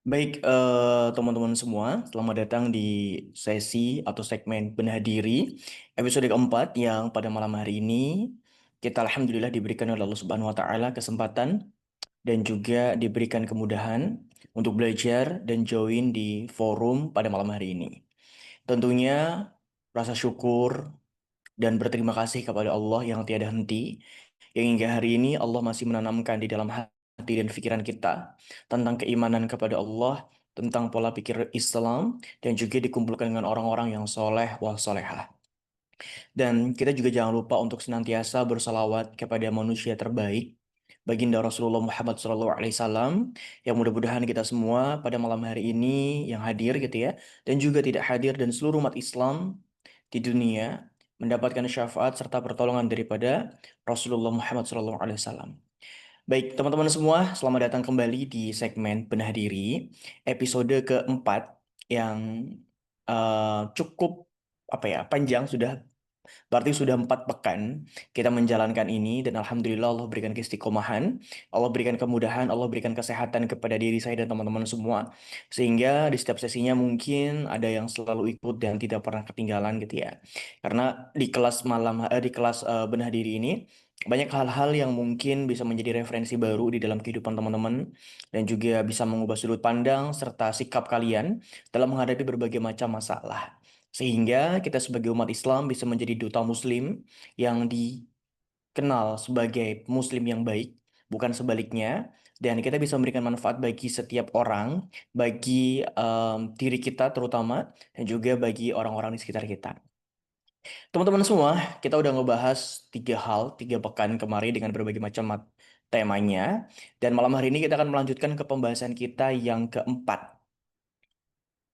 Baik, teman-teman semua, selamat datang di sesi atau segmen Bedah Diri episode keempat yang pada malam hari ini kita alhamdulillah diberikan oleh Allah Subhanahu wa taala kesempatan dan juga diberikan kemudahan untuk belajar dan join di forum pada malam hari ini. Tentunya rasa syukur dan berterima kasih kepada Allah yang tiada henti, yang hingga hari ini Allah masih menanamkan di dalam hati dan pikiran kita tentang keimanan kepada Allah, tentang pola pikir Islam, dan juga dikumpulkan dengan orang-orang yang soleh wal solehah. Dan kita juga jangan lupa untuk senantiasa bersalawat kepada manusia terbaik, Baginda Rasulullah Muhammad SAW, yang mudah-mudahan kita semua pada malam hari ini yang hadir gitu ya, dan juga tidak hadir dan seluruh umat Islam di dunia mendapatkan syafaat serta pertolongan daripada Rasulullah Muhammad SAW. Baik, teman-teman semua, selamat datang kembali di segmen Benah Diri, episode keempat yang cukup apa ya panjang sudah. Berarti sudah 4 pekan kita menjalankan ini dan alhamdulillah Allah berikan keistiqomahan, Allah berikan kemudahan, Allah berikan kesehatan kepada diri saya dan teman-teman semua. Sehingga di setiap sesinya mungkin ada yang selalu ikut dan tidak pernah ketinggalan gitu ya. Karena di kelas benah diri ini banyak hal-hal yang mungkin bisa menjadi referensi baru di dalam kehidupan teman-teman dan juga bisa mengubah sudut pandang serta sikap kalian dalam menghadapi berbagai macam masalah. Sehingga kita sebagai umat Islam bisa menjadi duta Muslim yang dikenal sebagai Muslim yang baik, bukan sebaliknya. Dan kita bisa memberikan manfaat bagi setiap orang, bagi diri kita terutama, dan juga bagi orang-orang di sekitar kita. Teman-teman semua, kita udah ngebahas 3 pekan kemarin dengan berbagai macam temanya. Dan malam hari ini kita akan melanjutkan ke pembahasan kita yang keempat.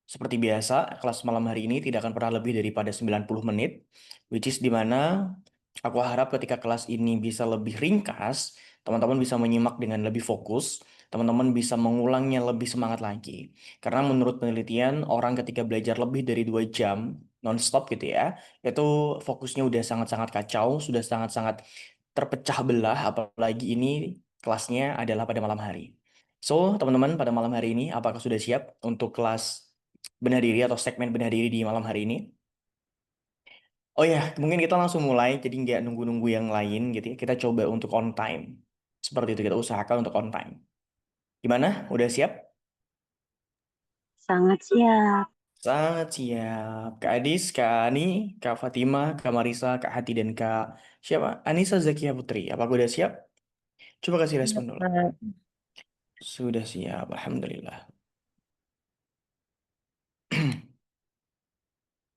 Seperti biasa, kelas malam hari ini tidak akan pernah lebih daripada 90 menit, which is di mana aku harap ketika kelas ini bisa lebih ringkas, teman-teman bisa menyimak dengan lebih fokus, teman-teman bisa mengulangnya lebih semangat lagi. Karena menurut penelitian, orang ketika belajar lebih dari 2 jam non-stop gitu ya, itu fokusnya udah sangat-sangat kacau, sudah sangat-sangat terpecah belah, apalagi ini kelasnya adalah pada malam hari. So, teman-teman, pada malam hari ini, apakah sudah siap untuk kelas benar diri atau segmen benar diri di malam hari ini? Oh ya, mungkin kita langsung mulai, jadi nggak nunggu-nunggu yang lain gitu ya. Kita coba untuk on time. Seperti itu, kita usahakan untuk on time. Gimana? Udah siap? Sangat siap. Sangat siap. Kak Adis, Kak Ani, Kak Fatima, Kak Marisa, Kak Hati, dan Kak siapa? Anissa Zakia Putri. Apakah udah siap? Coba kasih Iya, respon dulu. Kak. Sudah siap, Alhamdulillah.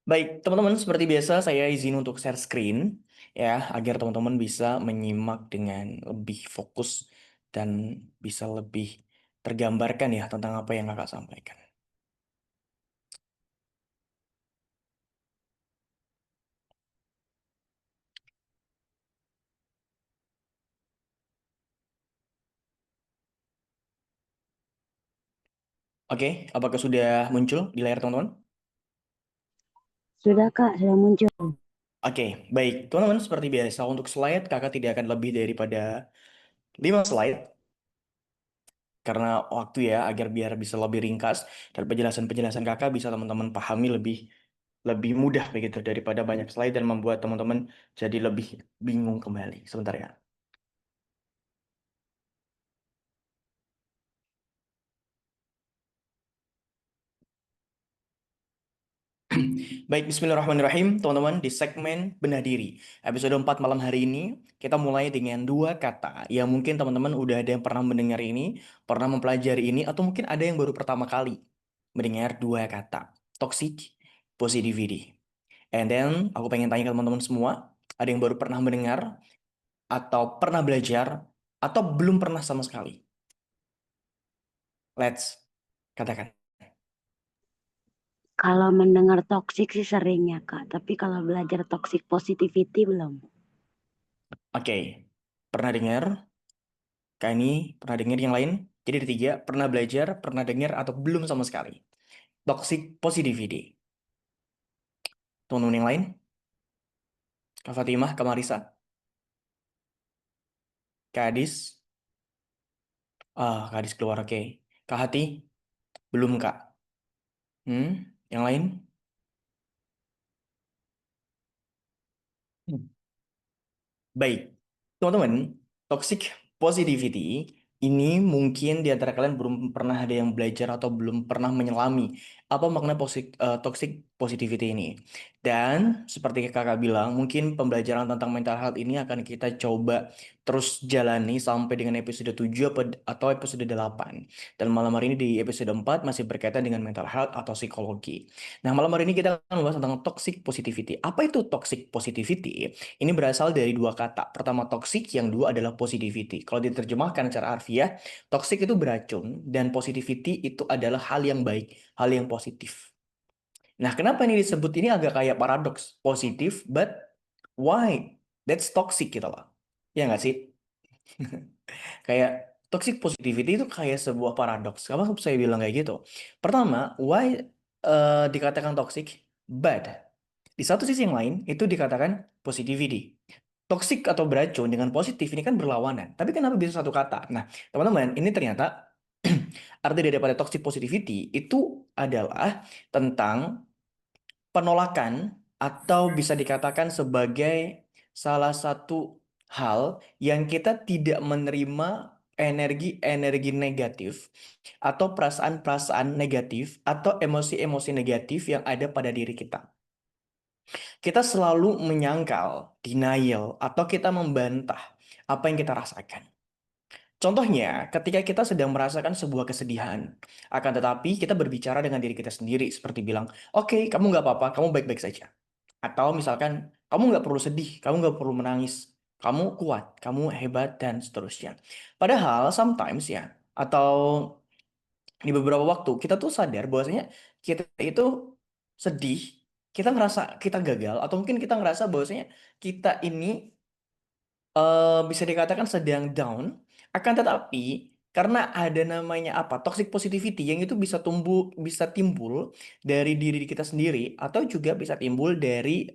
Baik, teman-teman, seperti biasa saya izin untuk share screen ya, agar teman-teman bisa menyimak dengan lebih fokus dan bisa lebih tergambarkan ya tentang apa yang kakak sampaikan. Oke, apakah sudah muncul di layar teman-teman? Sudah Kak, sudah muncul. Oke, baik. Teman-teman, seperti biasa untuk slide kakak tidak akan lebih daripada 5 slide karena waktu ya, agar biar bisa lebih ringkas dan penjelasan-penjelasan kakak bisa teman-teman pahami lebih lebih mudah begitu daripada banyak slide dan membuat teman-teman jadi lebih bingung kembali. Sebentar ya. Baik, bismillahirrahmanirrahim, teman-teman, di segmen Bedah Diri. Episode 4 malam hari ini, kita mulai dengan 2 kata yang mungkin teman-teman udah ada yang pernah mendengar ini, pernah mempelajari ini, atau mungkin ada yang baru pertama kali mendengar 2 kata. Toxic positivity. And then, aku pengen tanya ke teman-teman semua, ada yang baru pernah mendengar, atau pernah belajar, atau belum pernah sama sekali? Let's katakan. Kalau mendengar toxic sih sering ya Kak, tapi kalau belajar toxic positivity belum. Oke, pernah dengar? Kak ini pernah dengar yang lain? Jadi ada 3, pernah belajar, pernah dengar, atau belum sama sekali. Toxic positivity. Teman-teman yang lain? Kak Fatimah, Kak Marisa, Kak Adis. Ah, Kak Adis keluar, oke. Kak Hati, Belum, Kak. Yang lain? Hmm. Baik, teman-teman, toxic positivity ini mungkin di antara kalian belum pernah ada yang belajar atau belum pernah menyelami apa makna toxic positivity ini. Dan seperti kakak bilang, mungkin pembelajaran tentang mental health ini akan kita coba terus jalani sampai dengan episode 7 atau episode 8. Dan malam hari ini di episode 4 masih berkaitan dengan mental health atau psikologi. Nah, malam hari ini kita akan membahas tentang toxic positivity. Apa itu toxic positivity? Ini berasal dari dua kata. Pertama toxic, yang dua adalah positivity. Kalau diterjemahkan secara harfiah, toxic itu beracun dan positivity itu adalah hal yang baik, hal yang positif. Nah, kenapa ini disebut ini agak kayak paradoks, positif, but why? That's toxic gitu loh. Ya nggak sih? Kayak toxic positivity itu kayak sebuah paradoks. Kenapa saya bilang kayak gitu? Pertama, why dikatakan toxic, but di satu sisi yang lain itu dikatakan positivity. Toxic atau beracun dengan positif ini kan berlawanan. Tapi kenapa bisa satu kata? Nah, teman-teman, ini ternyata arti daripada toxic positivity itu adalah tentang penolakan atau bisa dikatakan sebagai salah satu hal yang kita tidak menerima energi-energi negatif atau perasaan-perasaan negatif atau emosi-emosi negatif yang ada pada diri kita. Kita selalu menyangkal, denial, atau kita membantah apa yang kita rasakan. Contohnya, ketika kita sedang merasakan sebuah kesedihan, akan tetapi kita berbicara dengan diri kita sendiri seperti bilang, oke, kamu nggak apa-apa, kamu baik-baik saja. Atau misalkan, kamu nggak perlu sedih, kamu nggak perlu menangis, kamu kuat, kamu hebat, dan seterusnya. Padahal, sometimes ya, atau di beberapa waktu, kita tuh sadar bahwasanya kita itu sedih, kita ngerasa kita gagal, atau mungkin kita ngerasa bahwasanya kita ini bisa dikatakan sedang down, akan tetapi karena ada namanya apa toxic positivity yang itu bisa bisa timbul dari diri kita sendiri atau juga bisa timbul dari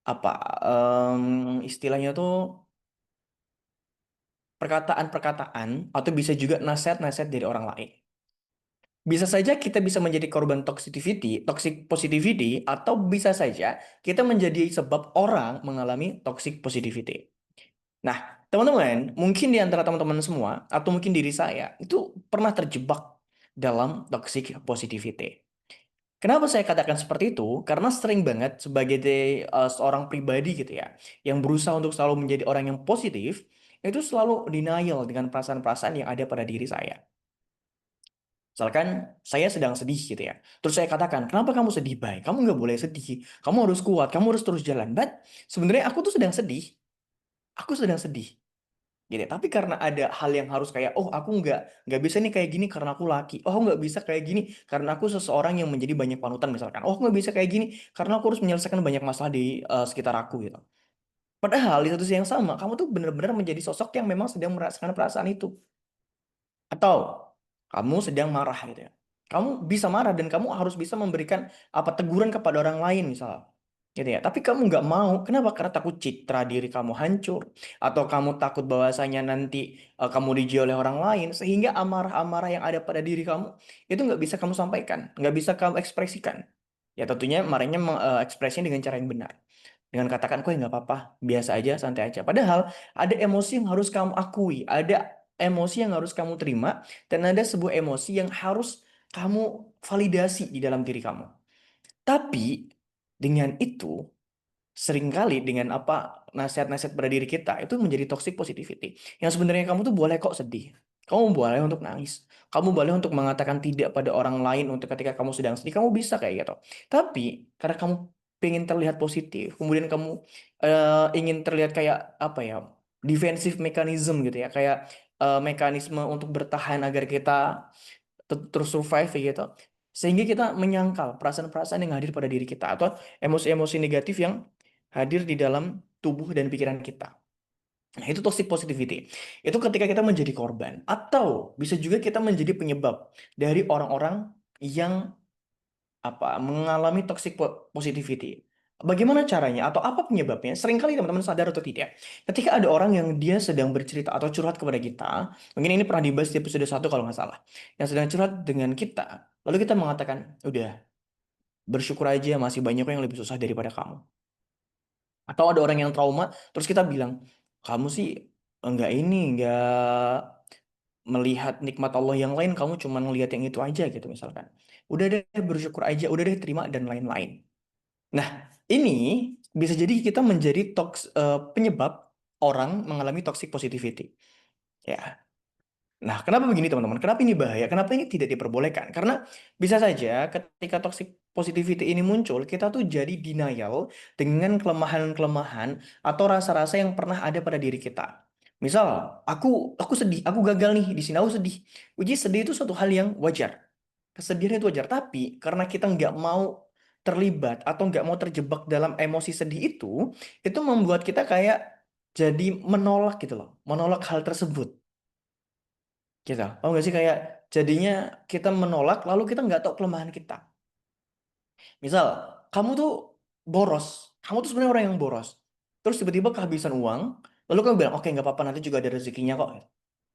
apa istilahnya tuh perkataan-perkataan atau bisa juga nasihat-nasihat dari orang lain. Bisa saja kita bisa menjadi korban toxic positivity, atau bisa saja kita menjadi sebab orang mengalami toxic positivity. Nah, teman-teman, mungkin di antara teman-teman semua, atau mungkin diri saya, itu pernah terjebak dalam toxic positivity. Kenapa saya katakan seperti itu? Karena sering banget sebagai seorang pribadi gitu ya, yang berusaha untuk selalu menjadi orang yang positif, itu selalu denial dengan perasaan-perasaan yang ada pada diri saya. Misalkan saya sedang sedih gitu ya. Terus saya katakan, kenapa kamu sedih, Bay? Kamu nggak boleh sedih. Kamu harus kuat, kamu harus terus jalan. But sebenarnya aku tuh sedang sedih. Aku sedang sedih. Gitu. Tapi karena ada hal yang harus kayak, oh aku nggak bisa nih kayak gini karena aku laki. Oh aku nggak bisa kayak gini karena aku seseorang yang menjadi banyak panutan misalkan. Oh aku nggak bisa kayak gini karena aku harus menyelesaikan banyak masalah di sekitar aku gitu. Padahal di satu sisi yang sama, kamu tuh benar-benar menjadi sosok yang memang sedang merasakan perasaan itu. Atau kamu sedang marah gitu ya. Kamu bisa marah dan kamu harus bisa memberikan apa teguran kepada orang lain misal. Gitu ya. Tapi kamu nggak mau. Kenapa? Karena takut citra diri kamu hancur. Atau kamu takut bahwasanya nanti kamu dijauhi oleh orang lain. Sehingga amarah-amarah yang ada pada diri kamu itu nggak bisa kamu sampaikan. Nggak bisa kamu ekspresikan. Ya tentunya marahnya ekspresinya dengan cara yang benar. Dengan katakan, kok nggak apa-apa, biasa aja, santai aja. Padahal ada emosi yang harus kamu akui, ada emosi yang harus kamu terima, dan ada sebuah emosi yang harus kamu validasi di dalam diri kamu. Tapi dengan itu, seringkali dengan apa nasihat-nasihat pada diri kita itu menjadi toxic positivity. Yang sebenarnya kamu tuh boleh kok sedih. Kamu boleh untuk nangis. Kamu boleh untuk mengatakan tidak pada orang lain untuk ketika kamu sedang sedih. Kamu bisa kayak gitu. Tapi karena kamu pengen terlihat positif, kemudian kamu ingin terlihat kayak apa ya, defensive mechanism gitu ya, kayak mekanisme untuk bertahan agar kita terus survive gitu. Sehingga kita menyangkal perasaan-perasaan yang hadir pada diri kita atau emosi-emosi negatif yang hadir di dalam tubuh dan pikiran kita. Nah, itu toxic positivity. Itu ketika kita menjadi korban atau bisa juga kita menjadi penyebab dari orang-orang yang apa mengalami toxic positivity. Bagaimana caranya atau apa penyebabnya? Seringkali teman-teman sadar atau tidak, ketika ada orang yang dia sedang bercerita atau curhat kepada kita, mungkin ini pernah dibahas di episode 1 kalau nggak salah, yang sedang curhat dengan kita, lalu kita mengatakan, udah, bersyukur aja masih banyak yang lebih susah daripada kamu. Atau ada orang yang trauma, terus kita bilang, kamu sih enggak ini, enggak melihat nikmat Allah yang lain, kamu cuma ngelihat yang itu aja gitu misalkan. Udah deh bersyukur aja, udah deh terima dan lain-lain. Nah, ini bisa jadi kita menjadi penyebab orang mengalami toxic positivity. Ya. Nah, kenapa begini teman-teman? Kenapa ini bahaya? Kenapa ini tidak diperbolehkan? Karena bisa saja ketika toxic positivity ini muncul, kita tuh jadi denial dengan kelemahan-kelemahan atau rasa-rasa yang pernah ada pada diri kita. Misal, aku sedih, aku gagal nih di sini, aku sedih. Uji sedih itu suatu hal yang wajar. Kesedihan itu wajar, tapi karena kita nggak mau terlibat atau nggak mau terjebak dalam emosi sedih itu membuat kita kayak jadi menolak gitu loh, menolak hal tersebut. Gitu. Oh nggak sih kayak jadinya kita menolak lalu kita nggak tahu kelemahan kita. Misal kamu tuh boros, kamu tuh sebenarnya orang yang boros. Terus tiba-tiba kehabisan uang, lalu kamu bilang oke nggak apa-apa nanti juga ada rezekinya kok.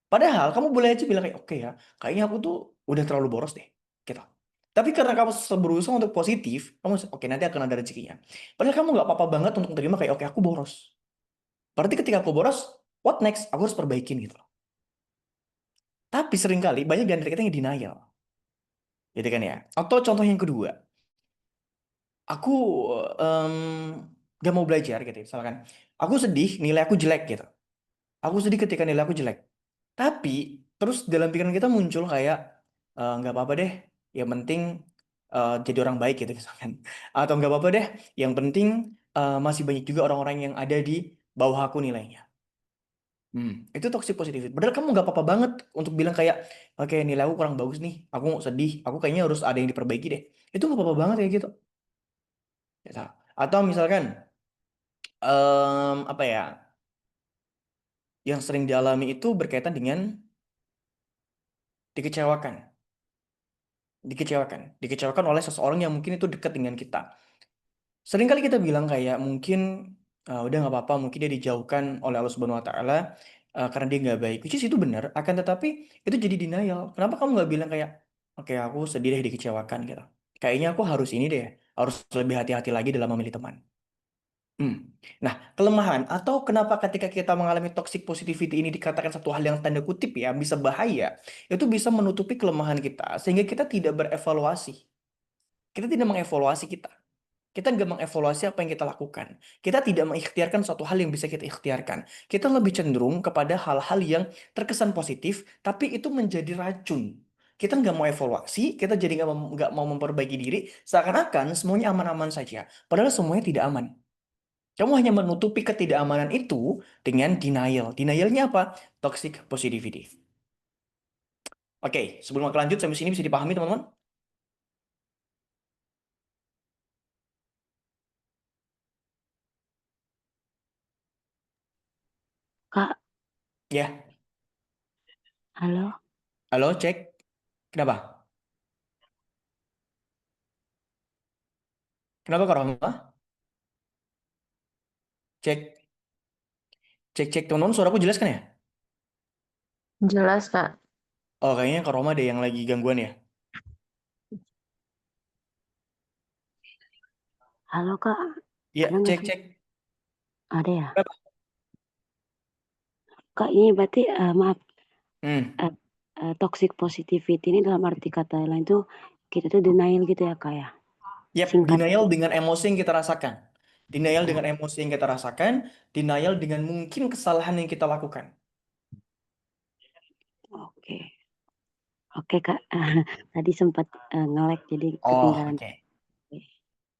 Padahal kamu boleh aja bilang kayak oke ya, kayaknya aku tuh udah terlalu boros deh. Gitu. Tapi karena kamu berusaha untuk positif, kamu oke nanti akan ada rezekinya. Padahal kamu nggak apa-apa banget untuk menerima kayak oke aku boros. Berarti ketika aku boros, what next? Aku harus perbaikin gitu loh. Tapi seringkali banyak di antara kita yang denial. Gitu kan ya. Atau contoh yang kedua, aku em, gak mau belajar gitu ya. Misalkan, aku sedih nilai aku jelek gitu. Aku sedih ketika nilai aku jelek. Tapi terus dalam pikiran kita muncul kayak nggak apa-apa deh. Yang penting jadi orang baik gitu misalkan. Atau nggak apa-apa deh. Yang penting masih banyak juga orang-orang yang ada di bawah aku nilainya. Itu toxic positivity. Padahal kamu nggak apa-apa banget untuk bilang kayak, oke nilai aku kurang bagus nih, aku sedih, aku kayaknya harus ada yang diperbaiki deh. Itu nggak apa-apa banget kayak gitu. Ya, atau misalkan apa ya, yang sering dialami itu berkaitan dengan dikecewakan, dikecewakan oleh seseorang yang mungkin itu dekat dengan kita. Seringkali kita bilang kayak mungkin udah nggak apa-apa, mungkin dia dijauhkan oleh Allah Subhanahu Wa Taala karena dia nggak baik. Which is itu benar, akan tetapi itu jadi denial. Kenapa kamu nggak bilang kayak, oke aku sedih deh dikecewakan gitu. Kayaknya aku harus ini deh, harus lebih hati-hati lagi dalam memilih teman. Hmm. Nah, kelemahan atau kenapa ketika kita mengalami toxic positivity ini dikatakan satu hal yang tanda kutip ya bisa bahaya, itu bisa menutupi kelemahan kita sehingga kita tidak berevaluasi. Kita tidak mengevaluasi kita. Kita nggak mengevaluasi apa yang kita lakukan. Kita tidak mengikhtiarkan suatu hal yang bisa kita ikhtiarkan. Kita lebih cenderung kepada hal-hal yang terkesan positif, tapi itu menjadi racun. Kita nggak mau evaluasi, kita jadi nggak mau memperbaiki diri, seakan-akan semuanya aman-aman saja. Padahal semuanya tidak aman. Kamu hanya menutupi ketidakamanan itu dengan denial. Denialnya apa? Toxic positivity. Oke, sebelum aku lanjut sampai sini bisa dipahami teman-teman? Kak, Ya. halo. Halo, cek. Kenapa? Kenapa Kak Rahma? Cek, cek teman-teman. Suaraku jelas kan ya? Jelas, Kak. Oh, kayaknya Kak Rahma ada yang lagi gangguan ya. Halo Kak, ada Ya, nggak cek, sih? cek. Ada ya? Kenapa? Kak, ini berarti maaf, Hmm. eh, toxic positivity ini dalam arti kata lain tuh kita tuh denial gitu ya Kak ya? Yap, Singkat. denial dengan emosi yang kita rasakan. Denial Ya, dengan emosi yang kita rasakan. Denial dengan mungkin kesalahan yang kita lakukan. oke. Oke Kak, tadi sempat nge-lag jadi Oh, ketinggalan. oke.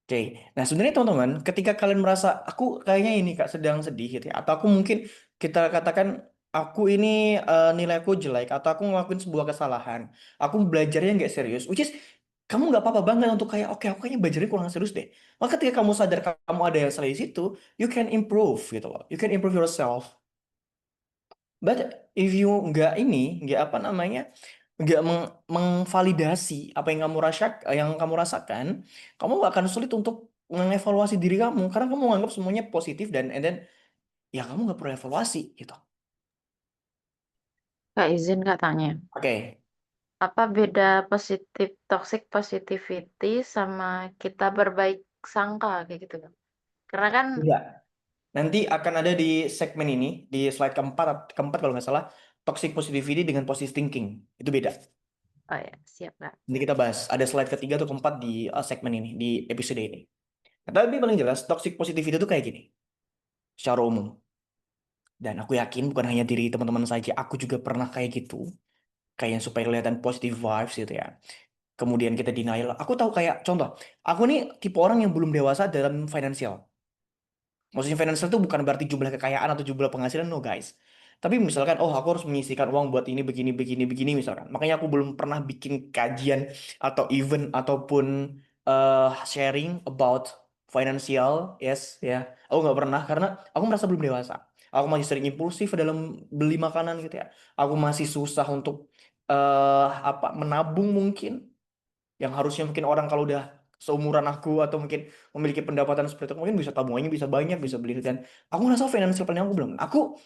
Oke, nah sebenarnya teman-teman, ketika kalian merasa aku kayaknya ini kak sedang sedih gitu ya, atau aku mungkin kita katakan aku ini nilai aku jelek, atau aku ngelakuin sebuah kesalahan, aku belajarnya nggak serius, which is kamu nggak apa-apa banget untuk kayak oke aku kayaknya belajarnya kurang serius deh. Maka ketika kamu sadar kamu ada yang salah di situ, you can improve gitu loh, you can improve yourself. But if you nggak apa namanya, nggak mengvalidasi apa yang kamu rasakan, kamu akan sulit untuk mengevaluasi diri kamu karena kamu menganggap semuanya positif dan and then ya kamu nggak perlu evaluasi gitu. Kak izin Kak tanya. Oke, Apa beda positif toxic positivity sama kita berbaik sangka kayak gitu Kak? Karena kan enggak. Nanti akan ada di segmen ini di slide keempat kalau nggak salah toxic positivity dengan positive thinking itu beda. oh ya, siap Kak. Nanti kita bahas ada slide ketiga atau keempat di segmen ini di episode ini. Nah, tapi paling jelas toxic positivity itu kayak gini secara umum. Dan aku yakin bukan hanya diri teman-teman saja, aku juga pernah kayak gitu. Kayak yang supaya kelihatan positive vibes gitu ya. Kemudian kita denial. Aku tahu kayak contoh, aku nih tipe orang yang belum dewasa dalam finansial. Maksudnya financial itu bukan berarti jumlah kekayaan atau jumlah penghasilan, no guys. Tapi misalkan, oh aku harus menyisihkan uang buat ini, begini, begini, begini misalkan. Makanya aku belum pernah bikin kajian atau event ataupun sharing about financial, yes, ya. Aku nggak pernah karena aku merasa belum dewasa. Aku masih sering impulsif dalam beli makanan gitu ya. Aku masih susah untuk apa menabung mungkin yang harusnya mungkin orang kalau udah seumuran aku atau mungkin memiliki pendapatan seperti itu mungkin bisa tabungannya bisa banyak bisa beli dan aku ngerasa financial planning aku belum aku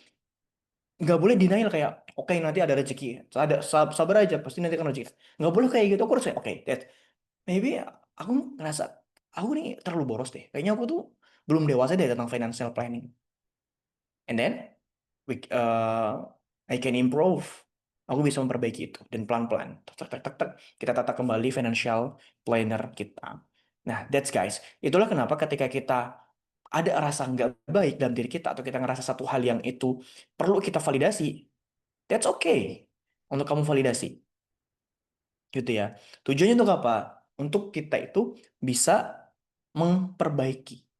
nggak boleh denial kayak oke nanti ada rezeki ada sabar aja pasti nanti akan rezeki nggak boleh kayak gitu aku harus kayak oke that maybe aku ngerasa aku nih terlalu boros deh kayaknya aku tuh belum dewasa deh tentang financial planning and then I can improve. Aku bisa memperbaiki itu dan pelan-pelan, tek, tek, tek, tek, tek, kita tata kembali financial planner kita. Nah, that's guys. Itulah kenapa ketika kita ada rasa nggak baik dalam diri kita atau kita ngerasa satu hal yang itu perlu kita validasi, that's okay untuk kamu validasi, gitu ya. Tujuannya untuk apa? Untuk kita itu bisa memperbaiki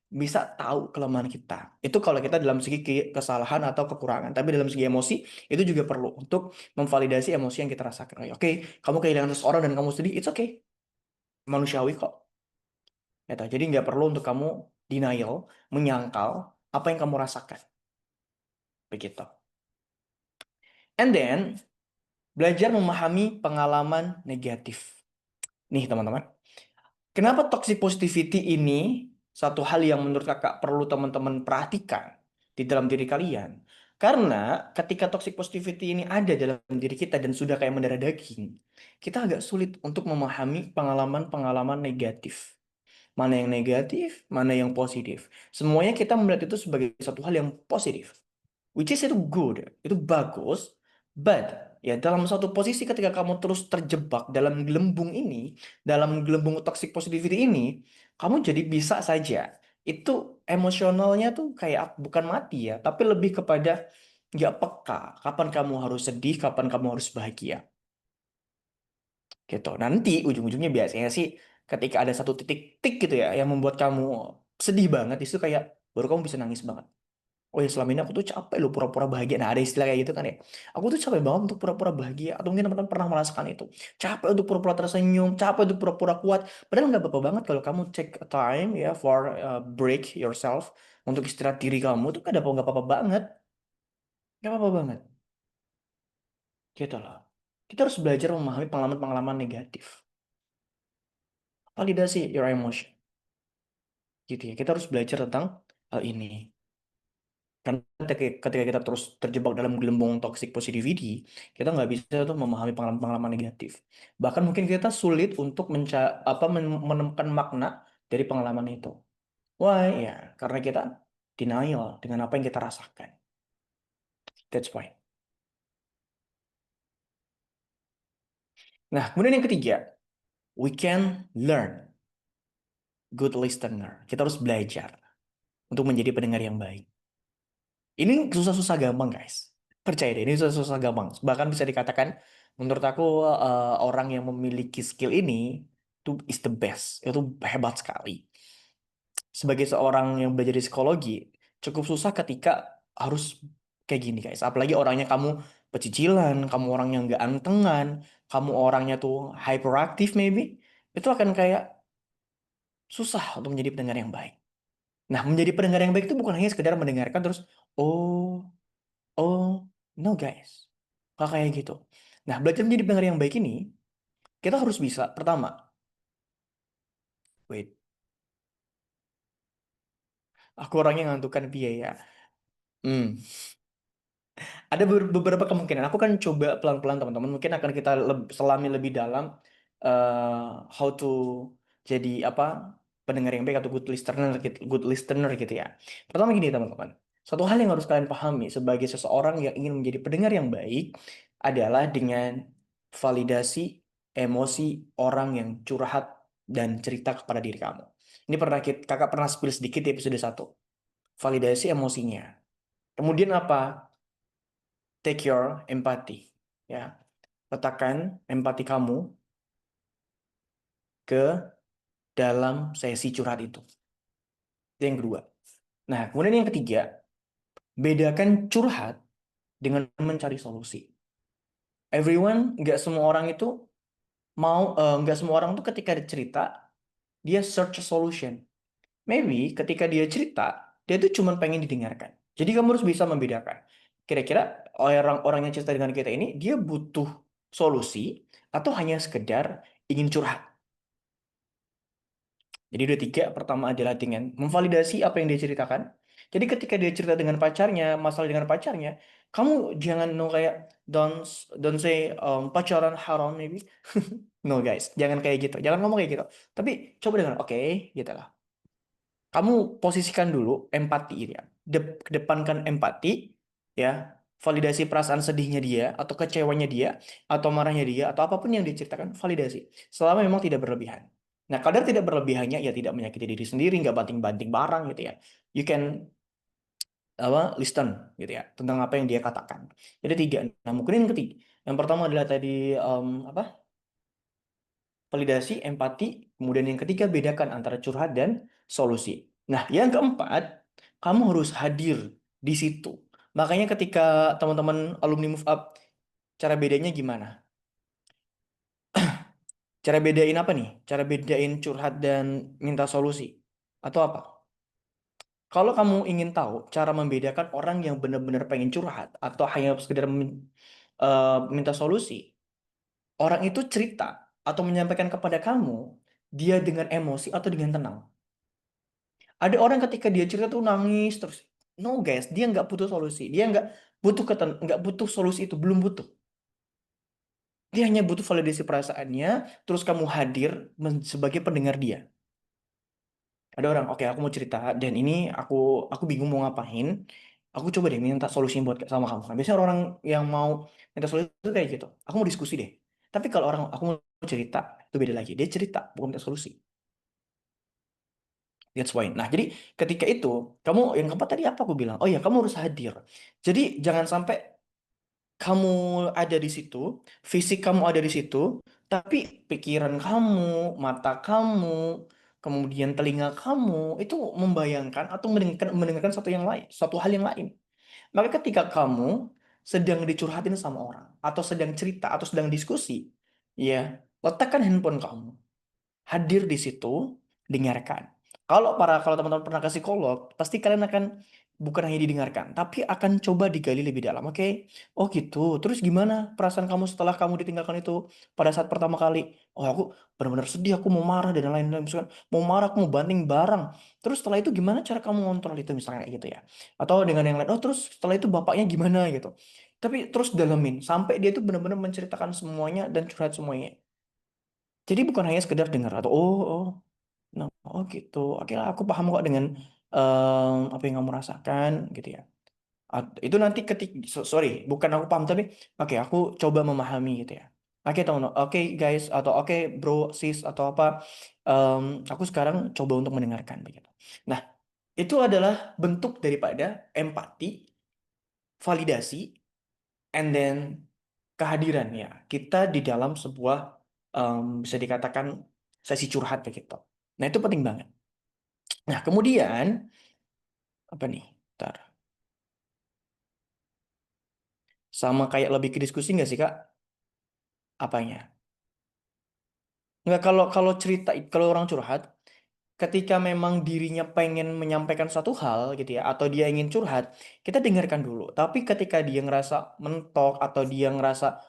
bisa tahu kelemahan kita. Itu kalau kita dalam segi kesalahan atau kekurangan. Tapi dalam segi emosi, itu juga perlu untuk memvalidasi emosi yang kita rasakan. Oke, kamu kehilangan seseorang dan kamu sedih, it's okay. Manusiawi kok. Ya toh. Jadi nggak perlu untuk kamu denial, menyangkal apa yang kamu rasakan. Begitu. And then, belajar memahami pengalaman negatif. Nih teman-teman. Kenapa toxic positivity ini satu hal yang menurut kakak perlu teman-teman perhatikan di dalam diri kalian? Karena ketika toxic positivity ini ada dalam diri kita dan sudah kayak mendarah daging, kita agak sulit untuk memahami pengalaman-pengalaman negatif. Mana yang negatif, mana yang positif. Semuanya kita melihat itu sebagai satu hal yang positif. Which is itu good, itu bagus, but ya dalam satu posisi ketika kamu terus terjebak dalam gelembung ini, dalam gelembung toxic positivity ini, kamu jadi bisa saja itu emosionalnya tuh kayak bukan mati ya, tapi lebih kepada nggak peka. Kapan kamu harus sedih, kapan kamu harus bahagia, gitu. Nanti ujung-ujungnya biasanya sih ketika ada satu titik tik gitu ya yang membuat kamu sedih banget, itu kayak baru kamu bisa nangis banget. Oh ya selama ini aku tuh capek loh pura-pura bahagia. Nah ada istilah kayak gitu kan ya. Aku tuh capek banget untuk pura-pura bahagia. Atau mungkin teman-teman pernah merasakan itu. Capek untuk pura-pura tersenyum. Capek untuk pura-pura kuat. Padahal nggak apa-apa banget kalau kamu take a time ya for break yourself. Untuk istirahat diri kamu tuh nggak apa-apa banget. Nggak apa-apa banget. Gitu loh. Kita harus belajar memahami pengalaman-pengalaman negatif. Validasi your emotion. Gitu ya. Kita harus belajar tentang hal ini. Karena ketika kita terus terjebak dalam gelembung toxic positivity, kita nggak bisa tuh memahami pengalaman-pengalaman negatif. Bahkan mungkin kita sulit untuk menemukan makna dari pengalaman itu. Why? Ya, karena kita denial dengan apa yang kita rasakan. That's why. Nah, kemudian yang ketiga, we can learn good listener. Kita harus belajar untuk menjadi pendengar yang baik. Ini susah-susah gampang, guys. Percaya deh, ini susah-susah gampang. Bahkan bisa dikatakan, menurut aku orang yang memiliki skill ini itu is the best. Itu hebat sekali. Sebagai seorang yang belajar di psikologi, cukup susah ketika harus kayak gini, guys. Apalagi orangnya kamu pecicilan, kamu orangnya nggak antengan, kamu orangnya tuh hyperactive maybe. Itu akan kayak susah untuk menjadi pendengar yang baik. Nah, menjadi pendengar yang baik itu bukan hanya sekedar mendengarkan terus, oh, oh, no guys. Nggak kayak gitu. Nah, belajar menjadi pendengar yang baik ini, kita harus bisa, pertama, wait. Aku orangnya ngantukan biaya. Hmm. Ada beberapa kemungkinan. Aku kan coba pelan-pelan teman-teman. Mungkin akan kita selami lebih dalam how to jadi apa pendengar yang baik atau good listener gitu ya. Pertama gini teman-teman. Satu hal yang harus kalian pahami sebagai seseorang yang ingin menjadi pendengar yang baik adalah dengan validasi emosi orang yang curhat dan cerita kepada diri kamu. Ini pernah kakak pernah spill sedikit di episode 1. Validasi emosinya. Kemudian apa? Take your empathy. Ya, letakkan empati kamu ke dalam sesi curhat itu. Itu yang kedua. Nah, kemudian yang ketiga, bedakan curhat dengan mencari solusi. Everyone, nggak semua orang itu nggak semua orang tuh ketika dia cerita, dia search a solution. Maybe ketika dia cerita, dia tuh cuma pengen didengarkan. Jadi kamu harus bisa membedakan. Kira-kira orang-orang yang cerita dengan kita ini, dia butuh solusi atau hanya sekedar ingin curhat. Jadi ada tiga. Pertama adalah dengan memvalidasi apa yang dia ceritakan. Jadi ketika dia cerita dengan pacarnya, masalah dengan pacarnya, kamu jangan no kayak don't don't say pacaran haram maybe. No guys, jangan kayak gitu. Jangan ngomong kayak gitu. Tapi coba dengan oke, gitu lah. Kamu posisikan dulu empati ya. Kedepankan empati ya. Validasi perasaan sedihnya dia atau kecewanya dia atau marahnya dia atau apapun yang diceritakan validasi. Selama memang tidak berlebihan. Nah, kadar tidak berlebihannya ya tidak menyakiti diri sendiri, nggak banting-banting barang gitu ya. You can apa listen gitu ya tentang apa yang dia katakan. Jadi tiga. Nah, mungkin yang ketiga. Yang pertama adalah tadi apa? Validasi, empati, kemudian yang ketiga bedakan antara curhat dan solusi. Nah, yang keempat, kamu harus hadir di situ. Makanya ketika teman-teman alumni Move Up, cara bedanya gimana? Cara bedain apa nih? Cara bedain curhat dan minta solusi? Atau apa? Kalau kamu ingin tahu cara membedakan orang yang benar-benar pengen curhat atau hanya sekedar minta solusi, orang itu cerita atau menyampaikan kepada kamu, dia dengan emosi atau dengan tenang. Ada orang ketika dia cerita tuh nangis terus. No guys, dia nggak butuh solusi. Dia nggak butuh solusi itu, belum butuh. Dia hanya butuh validasi perasaannya, terus kamu hadir sebagai pendengar dia. Ada orang, oke aku mau cerita dan ini aku bingung mau ngapain. Aku coba deh minta solusi buat sama kamu. Nah, biasanya orang yang mau minta solusi itu kayak gitu. Aku mau diskusi deh. Tapi kalau orang aku mau cerita, itu beda lagi. Dia cerita, bukan minta solusi. That's why. Nah, jadi ketika itu, kamu yang keempat tadi apa aku bilang? Oh ya, kamu harus hadir. Jadi jangan sampai kamu ada di situ, fisik kamu ada di situ, tapi pikiran kamu, mata kamu, kemudian telinga kamu itu membayangkan atau mendengarkan satu yang lain, satu hal yang lain. Maka ketika kamu sedang dicurhatin sama orang, atau sedang cerita, atau sedang diskusi, ya, letakkan handphone kamu hadir di situ, dengarkan. Kalau teman-teman pernah ke psikolog, pasti kalian akan bukan hanya didengarkan, tapi akan coba digali lebih dalam. Oke, oh gitu. Terus gimana perasaan kamu setelah kamu ditinggalkan itu pada saat pertama kali? Oh aku benar-benar sedih, aku mau marah dan lain-lain. Misalkan mau marah, aku mau banting barang. Terus setelah itu gimana cara kamu ngontrol itu misalnya kayak gitu ya? Atau dengan yang lain. Oh terus setelah itu bapaknya gimana gitu? Tapi terus dalemin sampai dia itu benar-benar menceritakan semuanya dan curhat semuanya. Jadi bukan hanya sekedar dengar atau oh nah, oh gitu. Oke lah, aku paham kok dengan apa yang kamu rasakan gitu ya. Itu nanti sorry, bukan aku paham tapi oke, aku coba memahami gitu ya. Oke teman, oke guys atau oke bro, sis atau apa, em, aku sekarang coba untuk mendengarkan begitu. Nah, itu adalah bentuk daripada empati, validasi, and then kehadiran ya. Kita di dalam sebuah bisa dikatakan sesi curhat begitu. Nah, itu penting banget. Nah, kemudian apa nih? Ntar. Sama kayak lebih ke diskusi nggak sih, Kak? Apanya? Nggak, kalau cerita, kalau orang curhat, ketika memang dirinya pengen menyampaikan suatu hal gitu ya, atau dia ingin curhat, kita dengarkan dulu. Tapi ketika dia ngerasa mentok atau dia ngerasa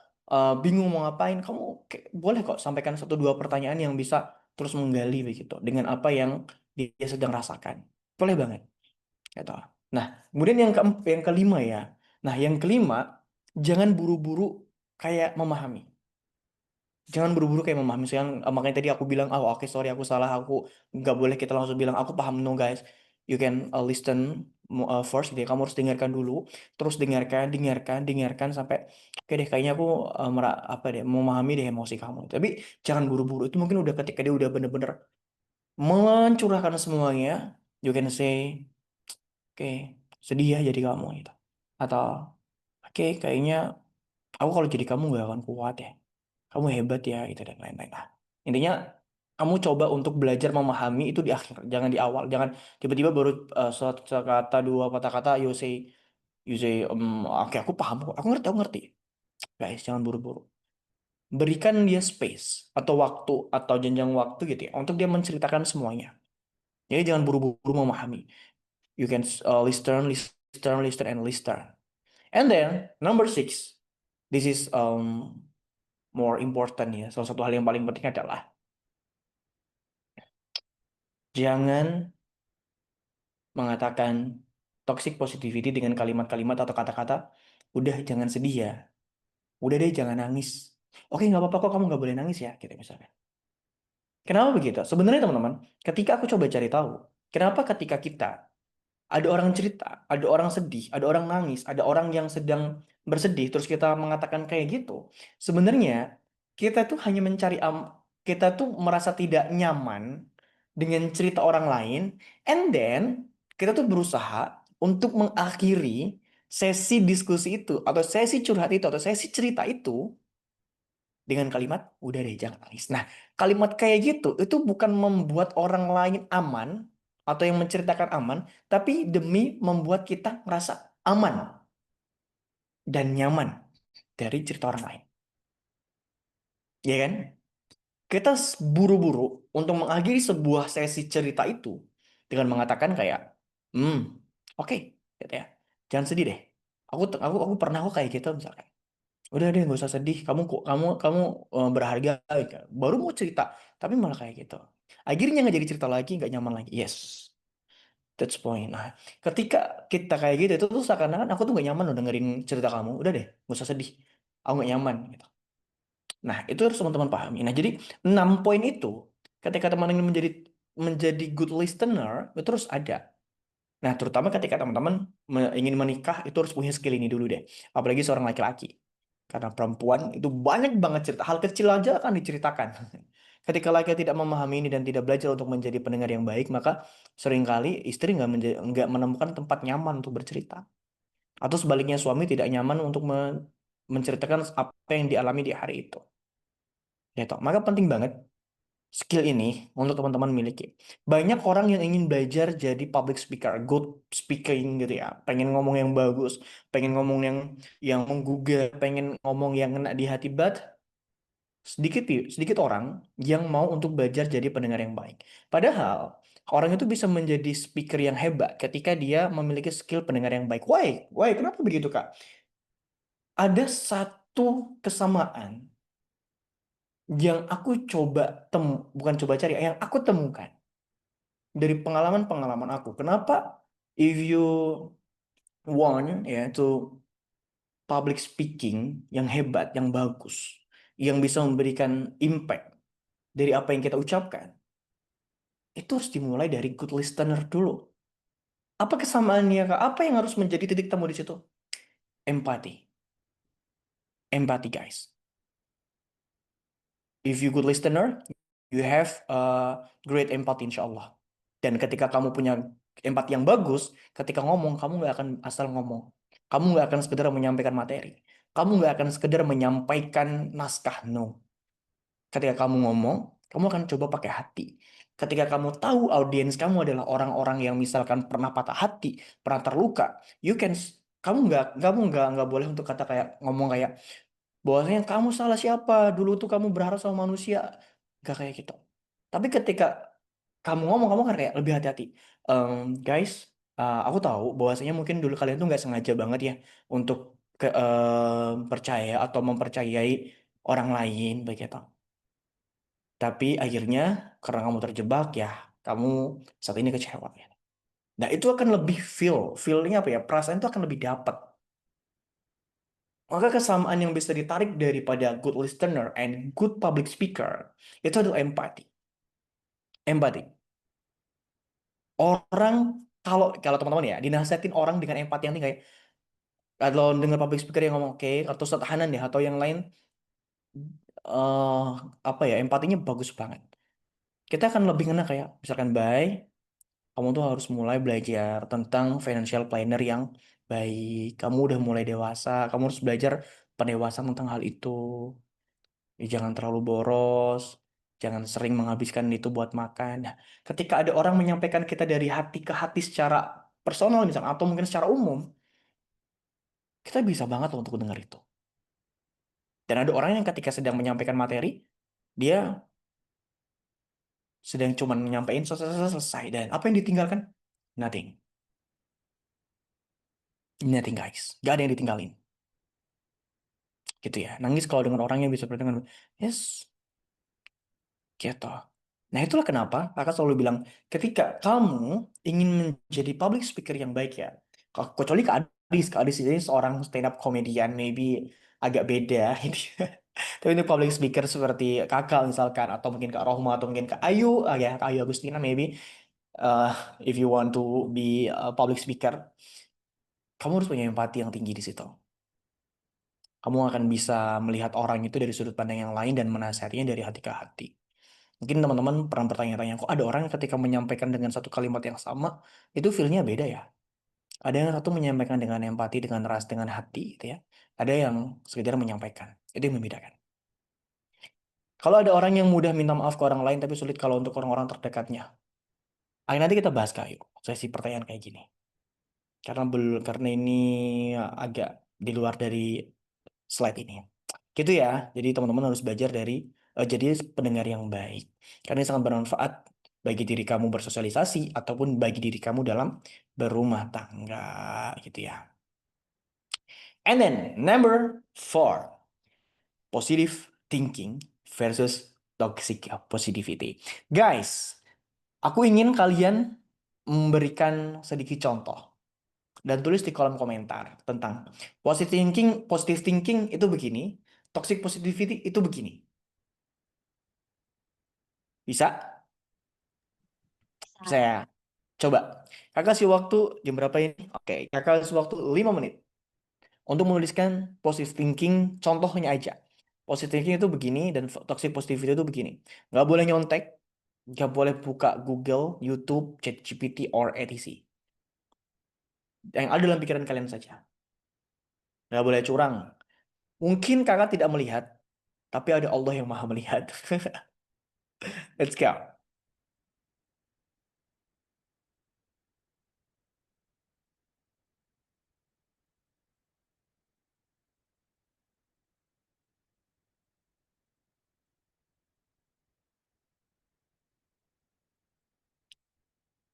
bingung mau ngapain, kamu boleh kok sampaikan satu dua pertanyaan yang bisa terus menggali begitu dengan apa yang dia sedang rasakan. Boleh banget. Gitu. Nah, kemudian yang kelima ya. Nah, yang kelima, jangan buru-buru kayak memahami. Jangan buru-buru kayak memahami. Misalnya, makanya tadi aku bilang, oh oke sorry aku salah, aku nggak boleh kita langsung bilang aku paham. No guys, you can listen first gitu ya. Kamu harus dengarkan dulu, terus dengarkan, dengarkan, dengarkan sampai oke deh kayaknya aku apa deh memahami deh emosi kamu. Tapi jangan buru-buru. Itu mungkin udah ketika dia udah bener-bener mencurahkan semuanya, you can say, oke sedih ya jadi kamu gitu. Atau oke kayaknya aku kalau jadi kamu gak akan kuat ya. Kamu hebat ya gitu dan lain-lain. Nah, intinya kamu coba untuk belajar memahami itu di akhir, jangan di awal. Jangan tiba-tiba baru satu kata dua kata-kata you say oke aku paham, aku ngerti. Guys, jangan buru-buru. Berikan dia space atau waktu atau jenjang waktu gitu ya untuk dia menceritakan semuanya. Jadi jangan buru-buru memahami. You can listen, listen, listen, and listen. And then number six, this is more important ya. Salah satu hal yang paling penting adalah jangan mengatakan toxic positivity dengan kalimat-kalimat atau kata-kata, udah jangan sedih ya, udah deh jangan nangis. Oke nggak apa-apa kok kamu nggak boleh nangis ya, gitu misalnya. Kenapa begitu? Sebenarnya teman-teman, ketika aku coba cari tahu, kenapa ketika kita ada orang cerita, ada orang sedih, ada orang nangis, ada orang yang sedang bersedih, terus kita mengatakan kayak gitu. Sebenarnya kita tuh hanya mencari kita tuh merasa tidak nyaman dengan cerita orang lain, and then kita tuh berusaha untuk mengakhiri sesi diskusi itu, atau sesi curhat itu, atau sesi cerita itu dengan kalimat udah deh jangan nangis. Nah, kalimat kayak gitu itu bukan membuat orang lain aman atau yang menceritakan aman, tapi demi membuat kita merasa aman dan nyaman dari cerita orang lain. Ya kan? Kita buru-buru untuk mengakhiri sebuah sesi cerita itu dengan mengatakan kayak, hmm, oke, gitu ya. Jangan sedih deh. Aku pernah kok kayak gitu misalkan. Udah deh, gak usah sedih. Kamu berharga. Gitu. Baru mau cerita, tapi malah kayak gitu. Akhirnya nggak jadi cerita lagi, nggak nyaman lagi. Yes, that's point. Nah, ketika kita kayak gitu, itu tuh seakan-akan aku tuh nggak nyaman loh dengerin cerita kamu. Udah deh, gak usah sedih. Aku nggak nyaman. Gitu. Nah, itu harus teman-teman pahami. Nah, jadi 6 poin itu, ketika teman ingin menjadi menjadi good listener, itu harus ada. Nah, terutama ketika teman-teman ingin menikah, itu harus punya skill ini dulu deh. Apalagi seorang laki-laki. Karena perempuan itu banyak banget cerita. Hal kecil aja akan diceritakan. Ketika laki tidak memahami ini dan tidak belajar untuk menjadi pendengar yang baik, maka seringkali istri nggak menemukan tempat nyaman untuk bercerita. Atau sebaliknya suami tidak nyaman untuk menceritakan apa yang dialami di hari itu. Ya, toh. Maka penting banget skill ini untuk teman-teman miliki. Banyak orang yang ingin belajar jadi public speaker, good speaking gitu ya. Pengen ngomong yang bagus, pengen ngomong yang menggugah, pengen ngomong yang kena di hati, but sedikit orang yang mau untuk belajar jadi pendengar yang baik. Padahal orang itu bisa menjadi speaker yang hebat ketika dia memiliki skill pendengar yang baik. Why? Why? Kenapa begitu, Kak? Ada satu kesamaan yang aku coba bukan coba cari, yang aku temukan dari pengalaman-pengalaman aku. Kenapa if you want ya to public speaking yang hebat, yang bagus, yang bisa memberikan impact dari apa yang kita ucapkan, itu harus dimulai dari good listener dulu. Apa kesamaannya, Kak? Apa yang harus menjadi titik temu di situ? Empati. Empati, guys. If you good listener, you have a great empathy, insya Allah. Dan ketika kamu punya empati yang bagus, ketika ngomong, kamu nggak akan asal ngomong. Kamu nggak akan sekedar menyampaikan materi. Kamu nggak akan sekedar menyampaikan naskah. No. Ketika kamu ngomong, kamu akan coba pakai hati. Ketika kamu tahu audiens kamu adalah orang-orang yang misalkan pernah patah hati, pernah terluka, you can kamu nggak boleh untuk kata kayak ngomong kayak bahwasanya kamu salah siapa dulu tuh kamu berharap sama manusia, nggak kayak gitu. Tapi ketika kamu ngomong, kamu kan kayak lebih hati-hati. Guys, aku tahu bahwasanya mungkin dulu kalian tuh nggak sengaja banget ya untuk percaya atau mempercayai orang lain begitu. Tapi akhirnya karena kamu terjebak ya, kamu saat ini kecewa ya. Nah, itu akan lebih feelnya apa ya? Perasaan itu akan lebih dapat. Maka kesamaan yang bisa ditarik daripada good listener and good public speaker itu adalah empati. Empati. Orang kalau kalau teman-teman ya dinasihatin orang dengan empati yang tinggi kayak kalau dengar public speaker yang ngomong oke atau Ustadz Hanan ya atau yang lain eh apa ya empatinya bagus banget. Kita akan lebih ngena kayak misalkan baik kamu tuh harus mulai belajar tentang financial planner yang baik. Kamu udah mulai dewasa, kamu harus belajar pendewasaan tentang hal itu. Ya, jangan terlalu boros, jangan sering menghabiskan itu buat makan. Nah, ketika ada orang menyampaikan kita dari hati ke hati secara personal misalnya, atau mungkin secara umum, kita bisa banget loh untuk dengar itu. Dan ada orang yang ketika sedang menyampaikan materi, dia sedang cuma menyampaikan selesai, selesai. Dan apa yang ditinggalkan? Nothing. Nothing guys. Gak ada yang ditinggalin. Gitu ya. Nangis kalau dengan orang yang bisa berdengar. Yes, gitu. Nah, itulah kenapa kakak selalu bilang, ketika kamu ingin menjadi public speaker yang baik ya, kecuali Kak Adis ini seorang stand up comedian, maybe agak beda ini. Tapi untuk public speaker seperti kakak misalkan, atau mungkin Kak Rohma, atau mungkin Kak Ayu, ya Kak Ayu Agustina, maybe uh, if you want to be a public speaker, kamu harus punya empati yang tinggi di situ. Kamu akan bisa melihat orang itu dari sudut pandang yang lain dan menasihatinya dari hati ke hati. Mungkin teman-teman pernah bertanya-tanya, kok ada orang yang ketika menyampaikan dengan satu kalimat yang sama, itu feel-nya beda ya? Ada yang satu menyampaikan dengan empati, dengan ras, dengan hati, gitu ya. Ada yang sekedar menyampaikan. Itu yang membedakan. Kalau ada orang yang mudah minta maaf ke orang lain, tapi sulit kalau untuk orang-orang terdekatnya. Ayo nanti kita bahas kayu sesi pertanyaan kayak gini. Karena ini agak di luar dari slide ini. Gitu ya. Jadi teman-teman harus belajar dari jadi pendengar yang baik. Karena ini sangat bermanfaat bagi diri kamu bersosialisasi ataupun bagi diri kamu dalam berumah tangga gitu ya. And then number four, positive thinking versus toxic positivity. Guys, aku ingin kalian memberikan sedikit contoh dan tulis di kolom komentar tentang positive thinking itu begini, toxic positivity itu begini. Bisa? Saya coba. Kakak kasih waktu jam berapa ini? Oke, kakak kasih waktu 5 menit untuk menuliskan positive thinking contohnya aja. Positive thinking itu begini dan toxic positivity itu begini. Nggak boleh nyontek, nggak boleh buka Google, YouTube, ChatGPT, or etc. Yang ada dalam pikiran kalian saja. Nggak boleh curang. Mungkin kakak tidak melihat, tapi ada Allah yang maha melihat. Let's go.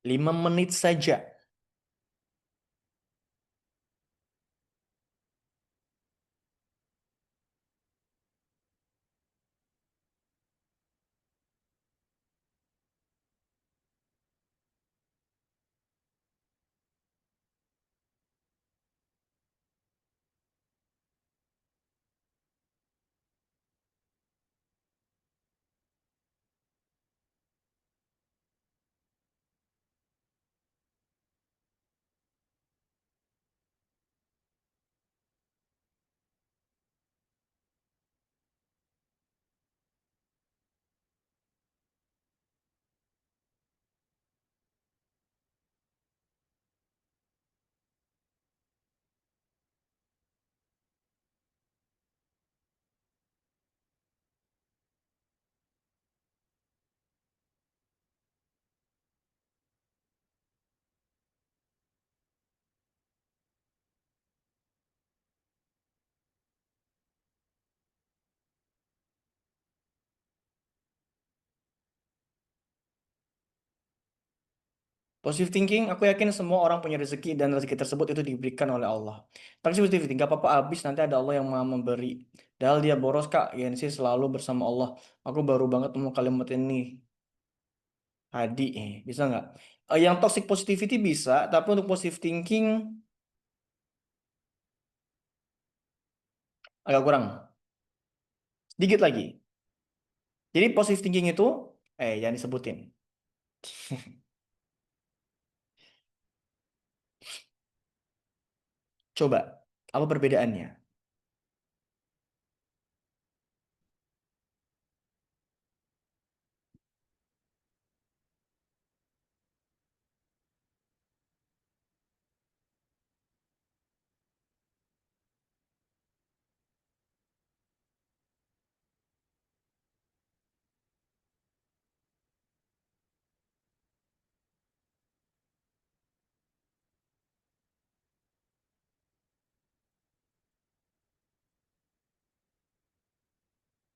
5 menit saja. Positive thinking, aku yakin semua orang punya rezeki dan rezeki tersebut itu diberikan oleh Allah. Tapi positive thinking, gak apa-apa habis, nanti ada Allah yang maha memberi. Padahal dia boros kak, Gensi selalu bersama Allah. Aku baru banget mau kalimat ini. Hadi, bisa nggak? Yang toxic positivity bisa, tapi untuk positive thinking agak kurang. Sedikit lagi. Jadi positive thinking itu, jangan disebutin. Coba, apa perbedaannya?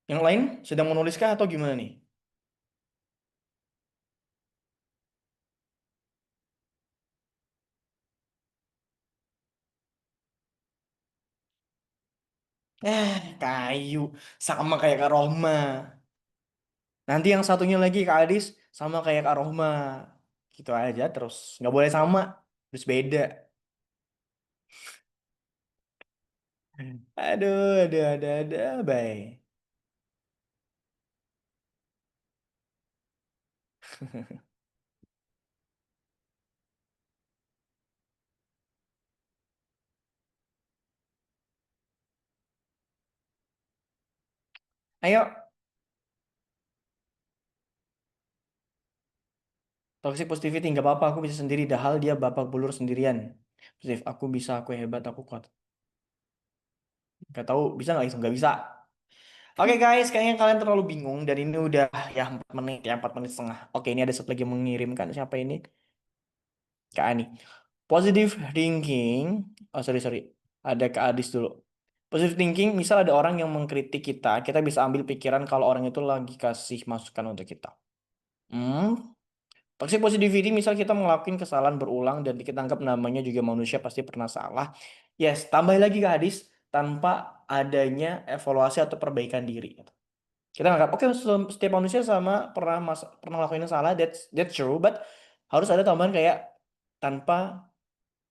Yang lain sedang menuliskah atau gimana nih? Kayu. Sama kayak Kak Rohma. Nanti yang satunya lagi Kak Adis sama kayak Kak Rohma. Gitu aja terus. Nggak boleh sama. Terus beda. Aduh, ada, bye. Ayo, toxic positivity nggak apa-apa. Aku bisa sendiri. Dahal dia babak belur sendirian. Positif, aku bisa, aku hebat, aku kuat. Gak tahu bisa nggak itu? Nggak bisa. Oke guys, kayaknya kalian terlalu bingung dan ini udah ya 4 menit ya 4 menit setengah. Oke, ini ada satu lagi yang mengirimkan siapa ini? Kak Ani. Positive thinking. Oh sorry sorry. Ada Kak Adis dulu. Positive thinking, misal ada orang yang mengkritik kita, kita bisa ambil pikiran kalau orang itu lagi kasih masukan untuk kita. Hmm, Toxic positivity, misal kita ngelakuin kesalahan berulang dan kita anggap namanya juga manusia pasti pernah salah. Yes, tambah lagi ke hadis tanpa adanya evaluasi atau perbaikan diri. Kita anggap oke setiap manusia sama pernah ngelakuin yang salah, that's true, but harus ada tambahan kayak tanpa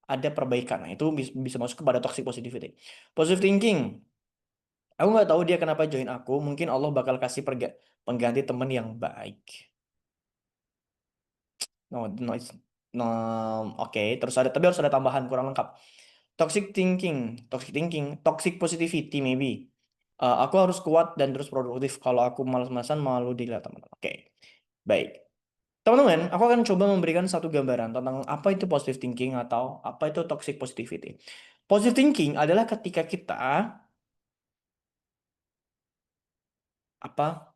ada perbaikan. Nah, itu bisa masuk kepada toxic positivity. Positive thinking, aku nggak tahu dia kenapa join aku. Mungkin Allah bakal kasih pengganti teman yang baik. No, no, no, oke. Terus ada, tapi harus ada tambahan kurang lengkap. Toxic positivity maybe. Aku harus kuat dan terus produktif. Kalau aku malas-malasan malu dilihat teman-teman. Oke, baik. Teman-teman, aku akan coba memberikan satu gambaran tentang apa itu positive thinking atau apa itu toxic positivity. Positive thinking adalah ketika kita apa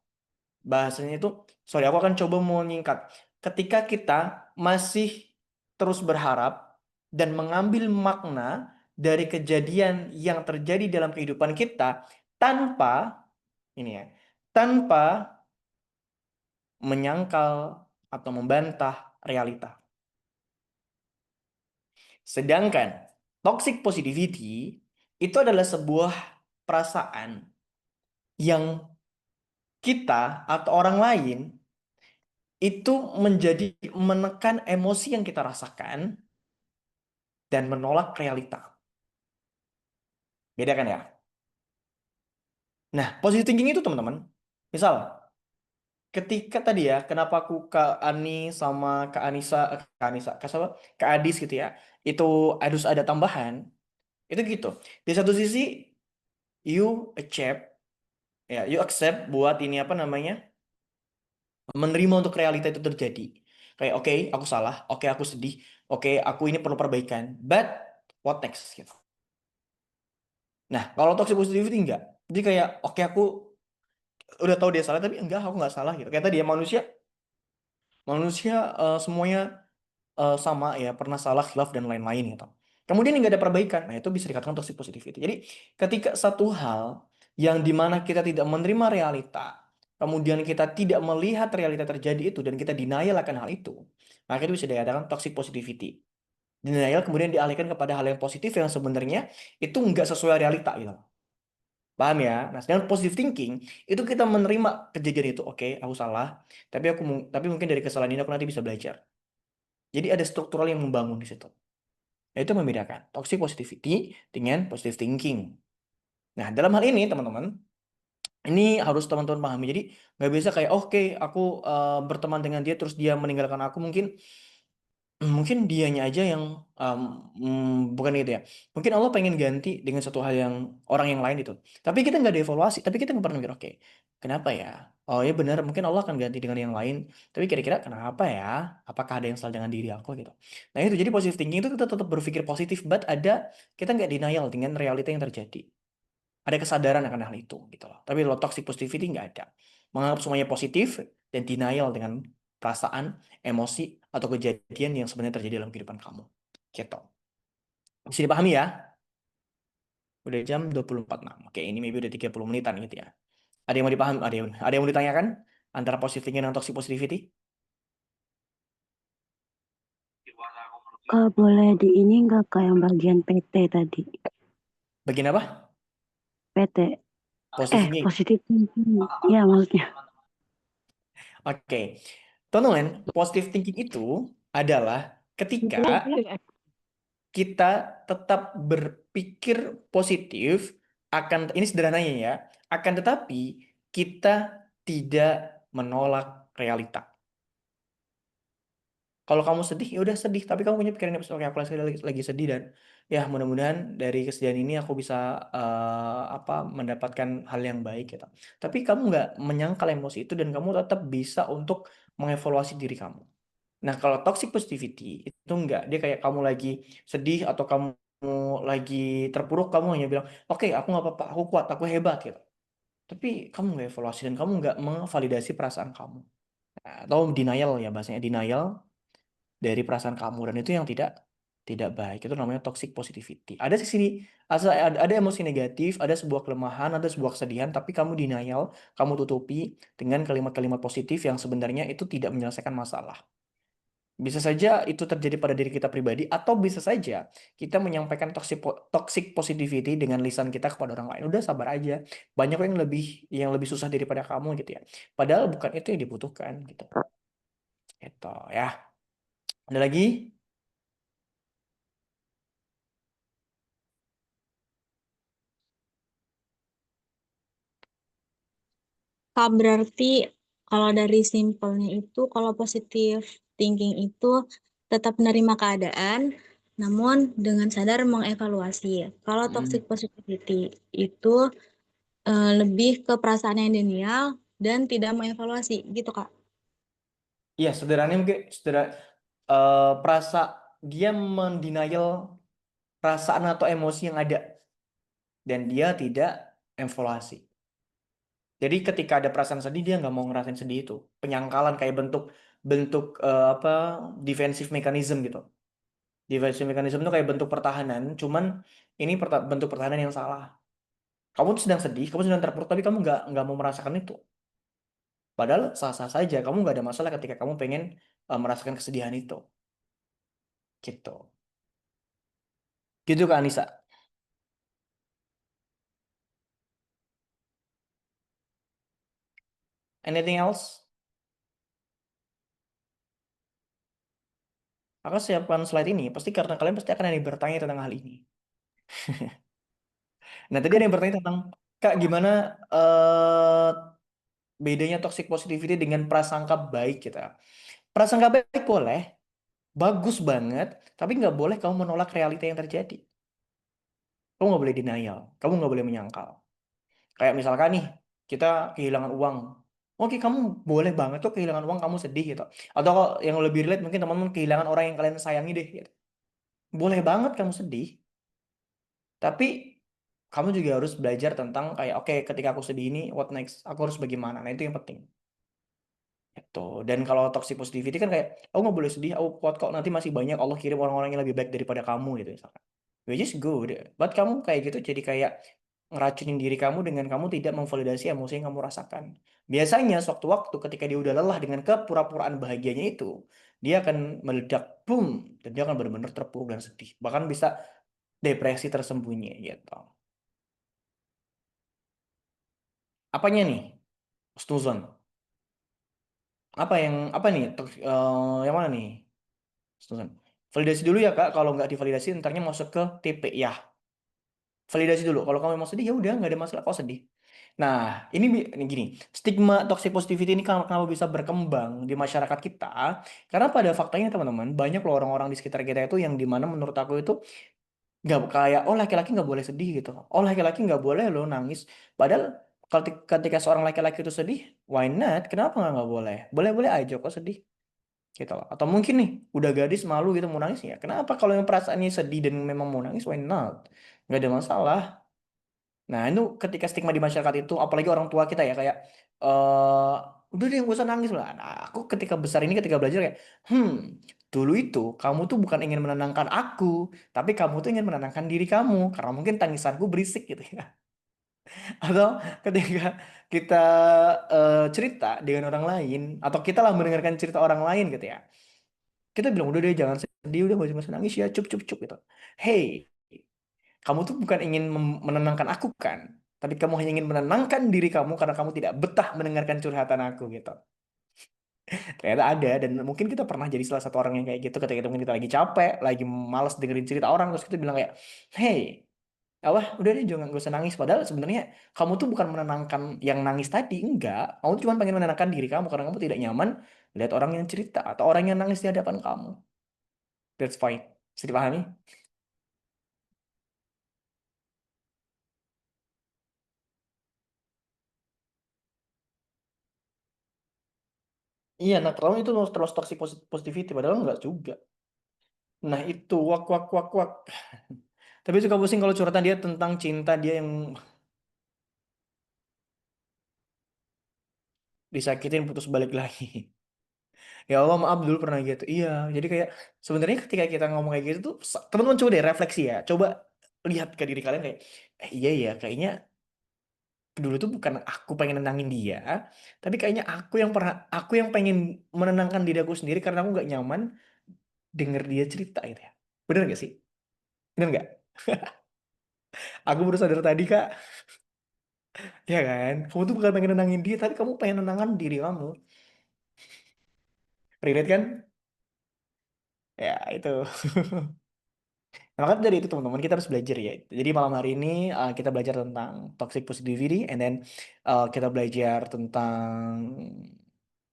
bahasanya itu, sorry, aku akan coba menyingkat. Ketika kita masih terus berharap dan mengambil makna dari kejadian yang terjadi dalam kehidupan kita tanpa ini ya, tanpa menyangkal atau membantah realita. Sedangkan toxic positivity itu adalah sebuah perasaan yang kita atau orang lain itu menjadi menekan emosi yang kita rasakan dan menolak realita. Beda kan ya? Nah, positive thinking itu teman-teman, misal ketika tadi ya, kenapa aku Kak Ani sama Kak Anissa, Kak siapa? Kak Adis gitu ya, itu harus ada tambahan, itu gitu. Di satu sisi, you accept, ya, you accept buat ini apa namanya, menerima untuk realita itu terjadi. Kayak oke, aku salah, oke aku sedih, oke aku ini perlu perbaikan, but what next gitu. Nah, kalau toxic positivity enggak. Jadi kayak oke aku udah tahu dia salah tapi enggak aku nggak salah gitu. Kayak tadi ya manusia manusia semuanya sama ya pernah salah khilaf dan lain-lain gitu. Kemudian nggak ada perbaikan. Nah, itu bisa dikatakan toxic positivity. Jadi ketika satu hal yang dimana kita tidak menerima realita, kemudian kita tidak melihat realita terjadi itu dan kita denial akan hal itu, maka itu bisa dikatakan toxic positivity. Denial kemudian dialihkan kepada hal yang positif yang sebenarnya itu nggak sesuai realita gitu. Paham ya? Nah, sedangkan positive thinking itu kita menerima kejadian itu, oke, aku salah, tapi tapi mungkin dari kesalahan ini aku nanti bisa belajar. Jadi ada struktural yang membangun di situ. Itu membedakan toxic positivity dengan positive thinking. Nah, dalam hal ini teman-teman, ini harus teman-teman pahami. Jadi nggak bisa kayak oke aku berteman dengan dia terus dia meninggalkan aku, mungkin dianya aja yang bukan gitu ya. Mungkin Allah pengen ganti dengan satu hal yang orang yang lain itu. Tapi kita nggak dievaluasi. Tapi kita nggak pernah mikir oke kenapa ya? Oh ya benar mungkin Allah akan ganti dengan yang lain. Tapi kira-kira kenapa ya? Apakah ada yang salah dengan diri aku gitu? Nah itu jadi positive thinking itu kita tetap berpikir positif, but ada kita nggak denial dengan realita yang terjadi. Ada kesadaran akan hal itu gitu loh. Tapi kalau toxic positivity nggak ada. Menganggap semuanya positif dan denial dengan perasaan, emosi, atau kejadian yang sebenarnya terjadi dalam kehidupan kamu. Gitu. Bisa dipahami ya? Udah jam 24.6. Oke, ini maybe udah 30 menitan gitu ya. Ada yang mau dipahami? Ada yang mau ditanyakan? Antara positive thinking dan toxic positivity? Boleh di ini nggak kayak yang bagian PT tadi? Bagian apa? PT. Positive thinking. Positif thinking. Iya maksudnya. Oke. Teman-teman, positive thinking itu adalah ketika kita tetap berpikir positif akan ini sederhananya ya, akan tetapi kita tidak menolak realita. Kalau kamu sedih ya udah sedih, tapi kamu punya pikiran yang positif. Oke, aku lagi sedih dan ya mudah-mudahan dari kesedihan ini aku bisa apa mendapatkan hal yang baik gitu. Tapi kamu nggak menyangkal emosi itu dan kamu tetap bisa untuk mengevaluasi diri kamu. Nah, kalau toxic positivity itu enggak. Dia kayak kamu lagi sedih atau kamu lagi terpuruk, kamu hanya bilang, oke, aku nggak apa-apa, aku kuat, aku hebat gitu. Tapi kamu nggak evaluasi dan kamu nggak memvalidasi perasaan kamu. Nah, atau denial ya bahasanya denial dari perasaan kamu dan itu yang tidak baik. Itu namanya toxic positivity. Ada sisi ada emosi negatif, ada sebuah kelemahan, ada sebuah kesedihan, tapi kamu denial, kamu tutupi dengan kalimat-kalimat positif yang sebenarnya itu tidak menyelesaikan masalah. Bisa saja itu terjadi pada diri kita pribadi atau bisa saja kita menyampaikan toxic positivity dengan lisan kita kepada orang lain. Udah sabar aja. Banyak yang lebih susah daripada kamu gitu ya. Padahal bukan itu yang dibutuhkan gitu. Gitu ya. Ada lagi? Kak, berarti kalau dari simpelnya itu, kalau positif thinking itu tetap menerima keadaan, namun dengan sadar mengevaluasi. Kalau toxic Hmm. positivity itu lebih ke perasaan yang denial dan tidak mengevaluasi, gitu Kak. Iya, sederhananya mungkin perasa dia mendenial perasaan atau emosi yang ada dan dia tidak evaluasi. Jadi ketika ada perasaan sedih dia nggak mau ngerasain sedih itu. Penyangkalan kayak bentuk bentuk apa defensive mechanism gitu. Defensive mechanism itu kayak bentuk pertahanan, cuman ini bentuk pertahanan yang salah. Kamu tuh sedang sedih, kamu sedang terpuruk, tapi kamu nggak mau merasakan itu. Padahal sah-sah saja, kamu nggak ada masalah ketika kamu pengen merasakan kesedihan itu. Gitu. Gitu Kak Anissa. Anything else? Aku siapkan slide ini, pasti karena kalian pasti akan ada yang bertanya tentang hal ini. Nah, tadi ada yang bertanya tentang, Kak, gimana bedanya toxic positivity dengan prasangka baik kita. Prasangka baik boleh, bagus banget, tapi nggak boleh kamu menolak realita yang terjadi. Kamu nggak boleh denial, kamu nggak boleh menyangkal. Kayak misalkan nih, kita kehilangan uang. Oke, kamu boleh banget tuh kehilangan uang, kamu sedih gitu. Atau kalau yang lebih relate mungkin teman-teman kehilangan orang yang kalian sayangi deh. Gitu. Boleh banget kamu sedih, tapi kamu juga harus belajar tentang kayak oke, ketika aku sedih ini, what next? Aku harus bagaimana? Nah, itu yang penting. Gitu. Dan kalau toxic positivity kan kayak, aku nggak boleh sedih, aku kuat kok, nanti masih banyak Allah kirim orang-orang yang lebih baik daripada kamu gitu misalkan. Which is good. But kamu kayak gitu jadi kayak ngeracunin diri kamu dengan kamu tidak memvalidasi emosi yang kamu rasakan. Biasanya sewaktu-waktu ketika dia udah lelah dengan kepura-puraan bahagianya itu, dia akan meledak, boom, dan dia akan benar-benar terpuruk dan sedih. Bahkan bisa depresi tersembunyi gitu. Apanya nih? Stuzon. Apa nih? Yang mana nih? Terusan. Validasi dulu ya Kak, kalau nggak divalidasi entarnya masuk ke TP ya. Validasi dulu. Kalau kamu mau sedih ya udah nggak ada masalah kau sedih. Nah, ini gini, stigma toxic positivity ini kenapa bisa berkembang di masyarakat kita? Karena pada faktanya teman-teman, banyak loh orang-orang di sekitar kita itu yang dimana menurut aku itu nggak kayak, oh laki-laki nggak boleh sedih gitu. Oh laki-laki nggak boleh loh nangis. Padahal ketika seorang laki-laki itu sedih, why not? Kenapa nggak boleh? Boleh-boleh aja kok sedih gitu loh. Atau mungkin nih udah gadis malu gitu mau nangis ya. Kenapa kalau yang perasaannya sedih dan memang mau nangis, why not? Nggak ada masalah. Nah, itu ketika stigma di masyarakat itu, apalagi orang tua kita ya, kayak, eh udah deh, gak usah nangis lah. Nah, aku ketika besar ini, ketika belajar kayak, dulu itu kamu tuh bukan ingin menenangkan aku, tapi kamu tuh ingin menenangkan diri kamu, karena mungkin tangisanku berisik gitu ya. Atau ketika kita cerita dengan orang lain, atau kita lah mendengarkan cerita orang lain gitu ya, kita bilang, udah deh, jangan sedih, udah gak usah nangis ya, cup, cup, cup gitu. Hey, kamu tuh bukan ingin menenangkan aku kan, tapi kamu hanya ingin menenangkan diri kamu karena kamu tidak betah mendengarkan curhatan aku gitu. Ternyata ada, dan mungkin kita pernah jadi salah satu orang yang kayak gitu ketika mungkin kita lagi capek, lagi malas dengerin cerita orang, terus kita bilang kayak, hey, apa, udah deh jangan gak usah nangis. Padahal sebenarnya kamu tuh bukan menenangkan yang nangis tadi, enggak. Kamu tuh cuma pengen menenangkan diri kamu karena kamu tidak nyaman lihat orang yang cerita atau orang yang nangis di hadapan kamu. That's fine. Bisa dipahami? Iya, nah kalau itu terus toxic positivity, padahal enggak juga. Nah itu wak wak wak wak. Tapi suka pusing kalau curhatan dia tentang cinta dia yang disakitin putus balik lagi. Ya Allah maaf dulu pernah gitu. Iya, jadi kayak sebenarnya ketika kita ngomong kayak gitu tuh teman-teman coba deh refleksi ya. Coba lihat ke diri kalian kayak, iya ya kayaknya dulu tuh bukan aku pengen nenangin dia, tapi kayaknya aku yang pengen menenangkan diri aku sendiri karena aku nggak nyaman denger dia cerita gitu ya. Bener gak sih? Bener nggak? Aku baru sadar tadi Kak. Ya kan? Kamu tuh bukan pengen nenangin dia, tapi kamu pengen nenangkan diri kamu. Relate kan? Ya, itu. Nah, maka dari itu teman-teman kita harus belajar ya. Jadi malam hari ini kita belajar tentang toxic positivity, and then kita belajar tentang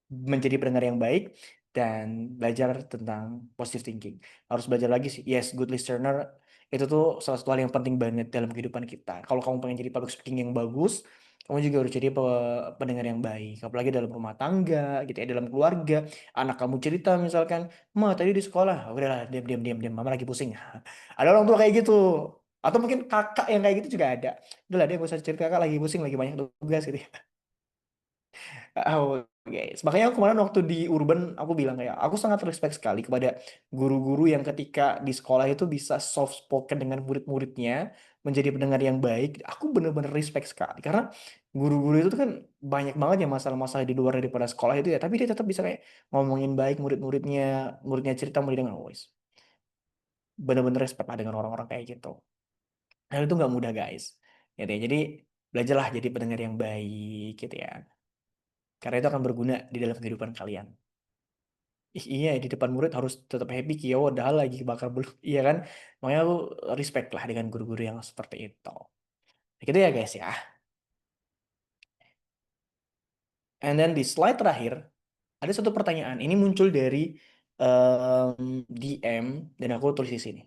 menjadi pendengar yang baik dan belajar tentang positive thinking. Harus belajar lagi sih. Yes, good listener itu tuh salah satu hal yang penting banget dalam kehidupan kita. Kalau kamu pengen jadi public speaking yang bagus, kamu juga harus jadi pendengar yang baik. Apalagi dalam rumah tangga, gitu ya, dalam keluarga. Anak kamu cerita misalkan, Ma tadi di sekolah, udahlah diam diam diam diam, Mama lagi pusing. Ada orang tua kayak gitu. Atau mungkin kakak yang kayak gitu juga ada. Udahlah dia gak usah cerita, kakak lagi pusing, lagi banyak tugas gitu ya. Oh, guys. Makanya aku kemarin waktu di Urban aku bilang kayak aku sangat respect sekali kepada guru-guru yang ketika di sekolah itu bisa soft spoken dengan murid-muridnya, menjadi pendengar yang baik. Aku bener-bener respect sekali karena guru-guru itu tuh kan banyak banget ya masalah-masalah di luar daripada sekolah itu ya, tapi dia tetap bisa kayak ngomongin baik murid-muridnya, muridnya cerita murid dengan voice. Bener-bener respect lah dengan orang-orang kayak gitu. Nah, itu nggak mudah guys. Gitu ya. Jadi belajarlah jadi pendengar yang baik gitu ya. Karena itu akan berguna di dalam kehidupan kalian. Iya di depan murid harus tetap happy kio udah lagi bakar belum iya kan, makanya aku respect lah dengan guru-guru yang seperti itu. Gitu ya guys ya. And then di slide terakhir ada satu pertanyaan ini muncul dari DM dan aku tulis di sini.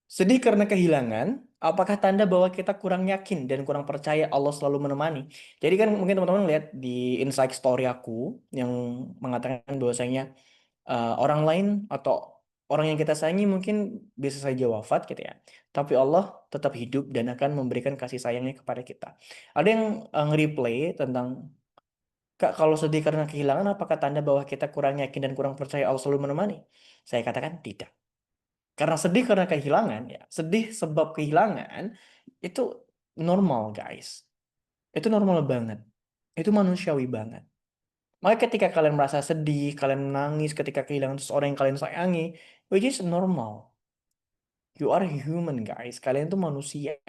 Sedih karena kehilangan, apakah tanda bahwa kita kurang yakin dan kurang percaya Allah selalu menemani? Jadi kan mungkin teman-teman lihat di insight story aku yang mengatakan bahwasanya orang lain atau orang yang kita sayangi mungkin bisa saja wafat gitu ya. Tapi Allah tetap hidup dan akan memberikan kasih sayangnya kepada kita. Ada yang nge-replay tentang, Kak, kalau sedih karena kehilangan, apakah tanda bahwa kita kurang yakin dan kurang percaya Allah selalu menemani? Saya katakan tidak. Karena sedih karena kehilangan, ya, sedih sebab kehilangan itu normal, guys. Itu normal banget. Itu manusiawi banget. Maka ketika kalian merasa sedih, kalian menangis ketika kehilangan seseorang yang kalian sayangi, which is normal. You are human, guys. Kalian tuh manusia,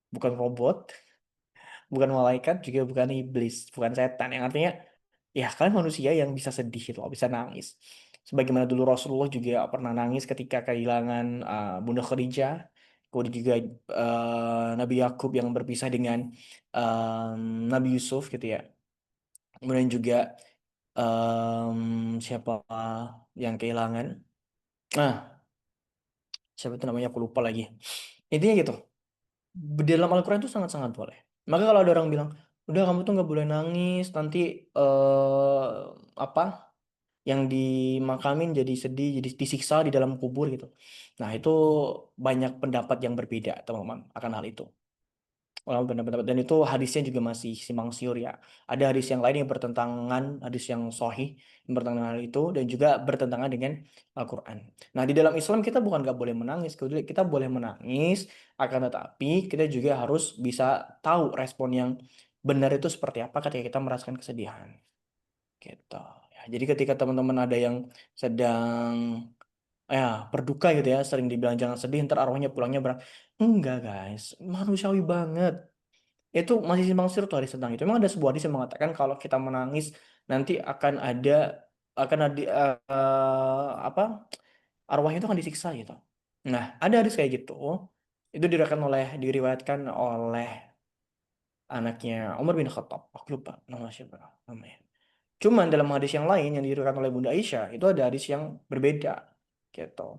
bukan robot, bukan malaikat, juga bukan iblis, bukan setan. Yang artinya, Ya, kalian manusia yang bisa sedih itu, bisa nangis. Sebagaimana dulu Rasulullah juga pernah nangis ketika kehilangan Bunda Khadijah. Kemudian juga Nabi Yakub yang berpisah dengan Nabi Yusuf gitu ya. Kemudian juga siapa yang kehilangan? Ah, siapa itu namanya? Aku lupa lagi. Intinya gitu. Di dalam Al-Quran itu sangat-sangat boleh. Maka kalau ada orang bilang, udah kamu tuh nggak boleh nangis, nanti apa? Yang dimakamin jadi sedih, jadi disiksa di dalam kubur gitu. Nah, itu banyak pendapat yang berbeda, teman-teman, akan hal itu. Ulama pendapat dan itu hadisnya juga masih simpang siur ya. Ada hadis yang lain yang bertentangan, hadis yang sahih yang bertentangan dengan hal itu dan juga bertentangan dengan Al-Quran. Nah, di dalam Islam kita bukan nggak boleh menangis, kita boleh menangis, akan tetapi kita juga harus bisa tahu respon yang benar itu seperti apa ketika kita merasakan kesedihan. Gitu. Ya, jadi ketika teman-teman ada yang sedang berduka gitu ya, sering dibilang jangan sedih, ntar arwahnya pulangnya enggak guys, manusiawi banget. Itu masih simpang siur tuh hadis tentang itu. Memang ada sebuah hadis yang mengatakan kalau kita menangis nanti akan ada apa arwahnya itu akan disiksa gitu. Nah, ada hadis kayak gitu. Itu diriwayatkan oleh anaknya Umar bin Khattab. Aku lupa nama siapa namanya. Cuman dalam hadis yang lain yang diriwayatkan oleh Bunda Aisyah itu ada hadis yang berbeda gitu.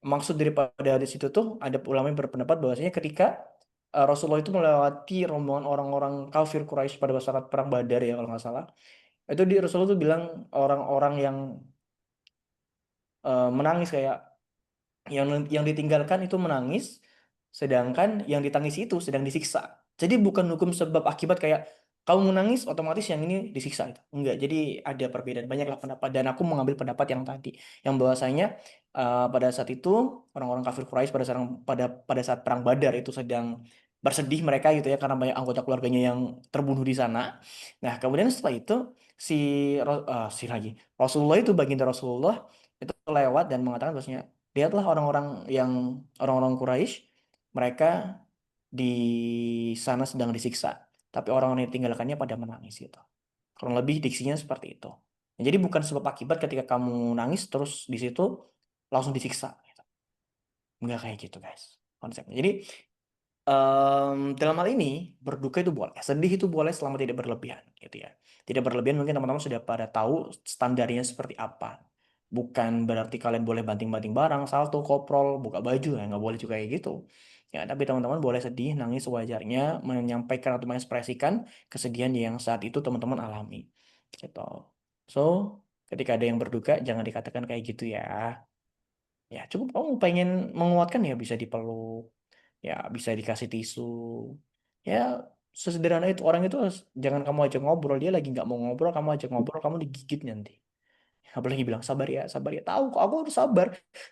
Maksud daripada hadis itu tuh ada ulama yang berpendapat bahwasanya ketika Rasulullah itu melewati rombongan orang-orang kafir Quraisy pada saat perang Badar ya kalau nggak salah. Itu Rasulullah tuh bilang orang-orang yang menangis kayak yang ditinggalkan itu menangis, sedangkan yang ditangisi itu sedang disiksa. Jadi bukan hukum sebab akibat kayak kamu menangis otomatis yang ini disiksa itu. Enggak. Jadi ada perbedaan banyaklah pendapat dan aku mengambil pendapat yang tadi yang bahwasanya pada saat itu orang-orang kafir Quraisy pada saat perang Badar itu sedang bersedih mereka gitu ya karena banyak anggota keluarganya yang terbunuh di sana. Nah, kemudian setelah itu si Rasulullah itu baginda Rasulullah itu lewat dan mengatakan bahwasanya lihatlah orang-orang Quraisy, mereka di sana sedang disiksa, tapi orang-orang yang ditinggalkannya pada menangis gitu. Kurang lebih diksinya seperti itu. Ya, jadi bukan sebab akibat ketika kamu nangis terus di situ langsung disiksa. Gitu. Enggak kayak gitu guys konsepnya. Jadi dalam hal ini berduka itu boleh, sedih itu boleh selama tidak berlebihan, gitu ya. Tidak berlebihan mungkin teman-teman sudah pada tahu standarnya seperti apa. Bukan berarti kalian boleh banting-banting barang, salto, koprol, buka baju, ya nggak boleh juga kayak gitu. Ya, tapi teman-teman boleh sedih, nangis sewajarnya, menyampaikan atau mengekspresikan kesedihan yang saat itu teman-teman alami. Gitu. So, ketika ada yang berduka, jangan dikatakan kayak gitu ya. Ya, cukup kamu pengen menguatkan ya bisa dipeluk, ya bisa dikasih tisu ya sesederhana itu orang itu jangan kamu ajak ngobrol dia lagi nggak mau ngobrol kamu ajak ngobrol kamu digigit nanti apalagi bilang sabar ya tahu kok aku harus sabar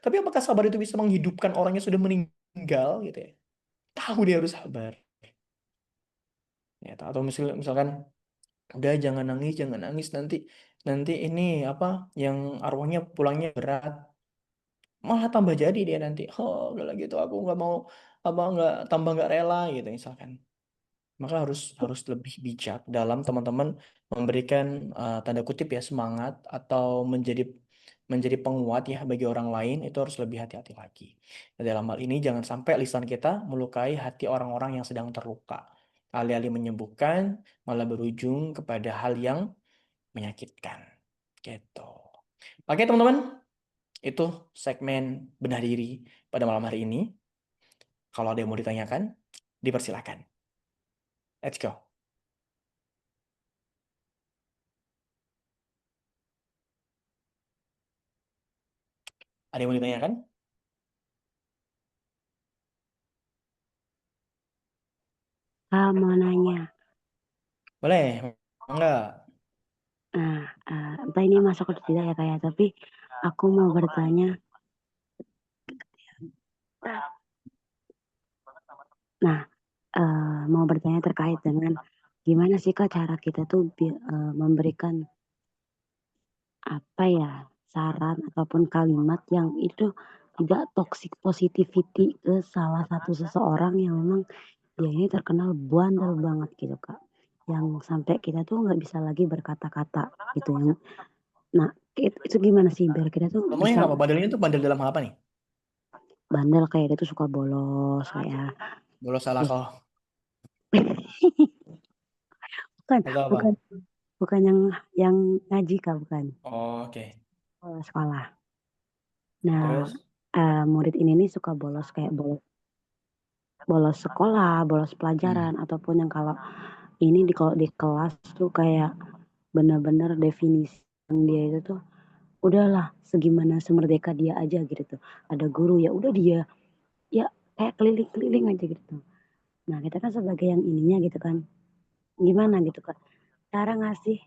tapi apakah sabar itu bisa menghidupkan orang yang sudah meninggal gitu ya tahu dia harus sabar ya atau misalkan udah jangan nangis nanti nanti ini apa yang arwahnya pulangnya berat malah tambah jadi dia nanti oh udah lah gitu aku nggak mau apa nggak tambah nggak rela gitu misalkan maka harus lebih bijak dalam teman-teman memberikan tanda kutip ya semangat atau menjadi penguat ya bagi orang lain itu harus lebih hati-hati lagi. Dan dalam hal ini jangan sampai lisan kita melukai hati orang-orang yang sedang terluka. Alih-alih menyembuhkan malah berujung kepada hal yang menyakitkan. Gitu. Oke teman-teman, itu segmen bedah diri pada malam hari ini. Kalau ada yang mau ditanyakan, dipersilakan. Let's go. Ada yang mau ditanyakan? Mau nanya. Boleh, enggak? Nah, entah ini masuk atau tidak ya kayak, tapi aku mau bertanya. Nah, mau bertanya terkait dengan gimana sih Kak cara kita tuh memberikan apa ya saran ataupun kalimat yang itu tidak toxic positivity ke salah satu seseorang yang memang dia ini terkenal bandel banget gitu Kak. yang sampai kita tuh nggak bisa lagi berkata-kata gitu yang. Nah, itu gimana sih biar kita tuh Contohnya bisa apa? Bandelnya tuh bandel dalam hal apa nih? bandel kayak dia tuh suka bolos kayak Bolos salah terus kau bukan atau apa? bukan bukan yang ngaji kak, bukan Oh, oke. sekolah. Nah, Terus? murid ini nih suka bolos kayak bolos bolos sekolah, bolos Hmm. pelajaran ataupun yang kalau ini kalau di kelas tuh kayak bener-bener definisi yang dia itu tuh udahlah segimana semerdeka dia aja gitu tuh. Ada guru ya udah dia ya kayak keliling-keliling aja gitu. Nah, kita kan sebagai yang ininya gitu kan. Gimana gitu kan. Cara ngasih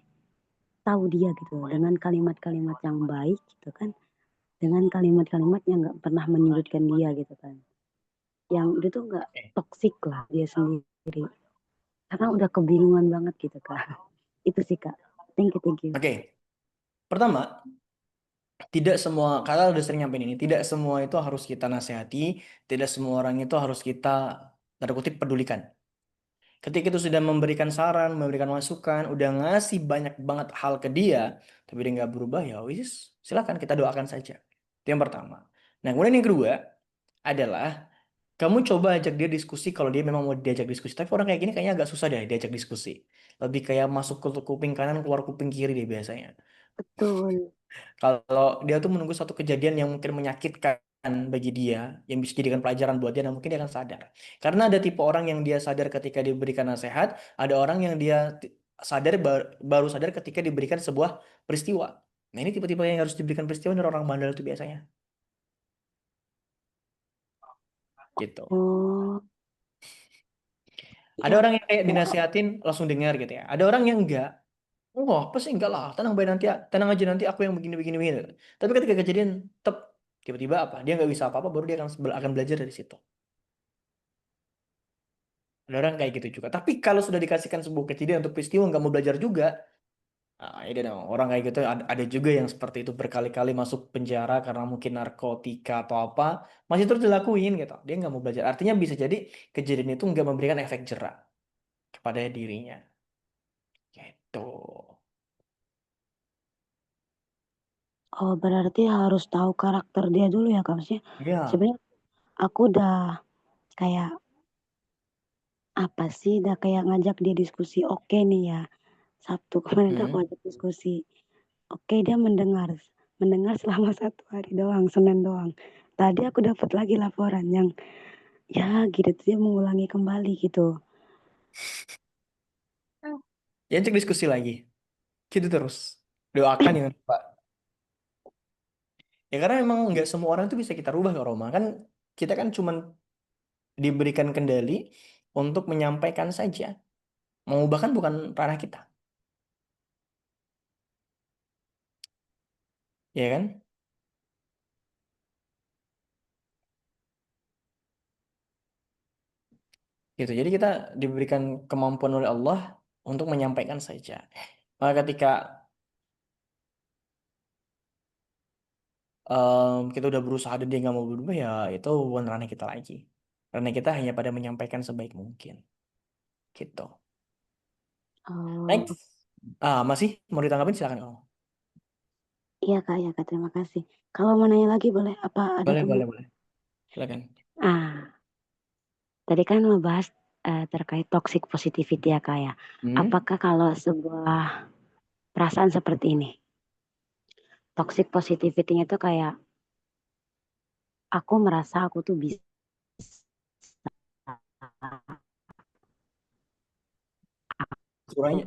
tahu dia gitu dengan kalimat-kalimat yang baik gitu kan. Dengan kalimat-kalimat yang nggak pernah menyudutkan dia gitu kan. Yang dia tuh nggak Oke. toksik lah dia sendiri. Karena udah kebingungan banget gitu kak. Itu sih kak. Thank you, thank you. Oke. Pertama, tidak semua, kalau udah sering nyampein ini, tidak semua itu harus kita nasihati, tidak semua orang itu harus kita, tanda kutip, pedulikan. Ketika itu sudah memberikan saran, memberikan masukan, udah ngasih banyak banget hal ke dia, tapi dia nggak berubah, ya wis, silakan kita doakan saja. Itu yang pertama. Nah, kemudian yang kedua adalah kamu coba ajak dia diskusi kalau dia memang mau diajak diskusi. Tapi orang kayak gini kayaknya agak susah deh diajak diskusi. Lebih kayak masuk ke kuping kanan, keluar kuping kiri deh biasanya. Betul. Kalau dia tuh menunggu satu kejadian yang mungkin menyakitkan bagi dia, yang bisa dijadikan pelajaran buat dia, dan mungkin dia akan sadar. Karena ada tipe orang yang dia sadar ketika diberikan nasihat, ada orang yang dia sadar baru sadar ketika diberikan sebuah peristiwa. Nah, ini tipe-tipe yang harus diberikan peristiwa dari orang bandel itu biasanya. Gitu. Oh, Ada ya. orang yang kayak dinasihatin langsung dengar gitu ya. Ada orang yang enggak. Oh, apa sih enggak lah. Tenang baik nanti, tenang aja nanti aku yang begini begini. Tapi ketika kejadian, tep, tiba-tiba apa? Dia nggak bisa apa-apa, baru dia akan belajar dari situ. Ada orang kayak gitu juga. Tapi kalau sudah dikasihkan sebuah kejadian untuk peristiwa nggak mau belajar juga, ini dong. Orang kayak gitu ada juga yang seperti itu berkali-kali masuk penjara karena mungkin narkotika atau apa, masih terus dilakuin gitu. Dia nggak mau belajar. Artinya bisa jadi kejadian itu nggak memberikan efek jera kepada dirinya. Gitu. Oh, berarti harus tahu karakter dia dulu ya kak. Maksudnya Ya. sebenarnya aku udah kayak apa sih, udah kayak ngajak dia diskusi. Oke nih ya, Sabtu kemarin tuh aku Hmm. ajak diskusi. Oke, dia mendengar. Mendengar selama 1 hari doang, Senin doang. Tadi aku dapat lagi laporan yang ya gitu dia mengulangi kembali gitu. Ya, cek diskusi lagi. Gitu terus. Doakan ya, Pak. Ya karena memang nggak semua orang itu bisa kita rubah ke Roma. Kan kita kan cuman diberikan kendali untuk menyampaikan saja. Mengubah kan bukan ranah kita. Ya kan? Gitu. Jadi kita diberikan kemampuan oleh Allah untuk menyampaikan saja. Maka ketika kita udah berusaha dan dia nggak mau berubah, ya itu bukan ranah kita lagi. Ranah kita hanya pada menyampaikan sebaik mungkin. Gitu. Oh, Next. Masih mau ditanggapin silakan kamu. iya kak, ya kak, terima kasih. Kalau mau nanya lagi boleh? Apa ada Boleh, teman? boleh, boleh. Silakan. Ah, tadi kan membahas terkait toxic positivity ya kak ya. Hmm? Apakah kalau sebuah perasaan seperti ini, toxic positivity itu kayak aku merasa aku tuh bisa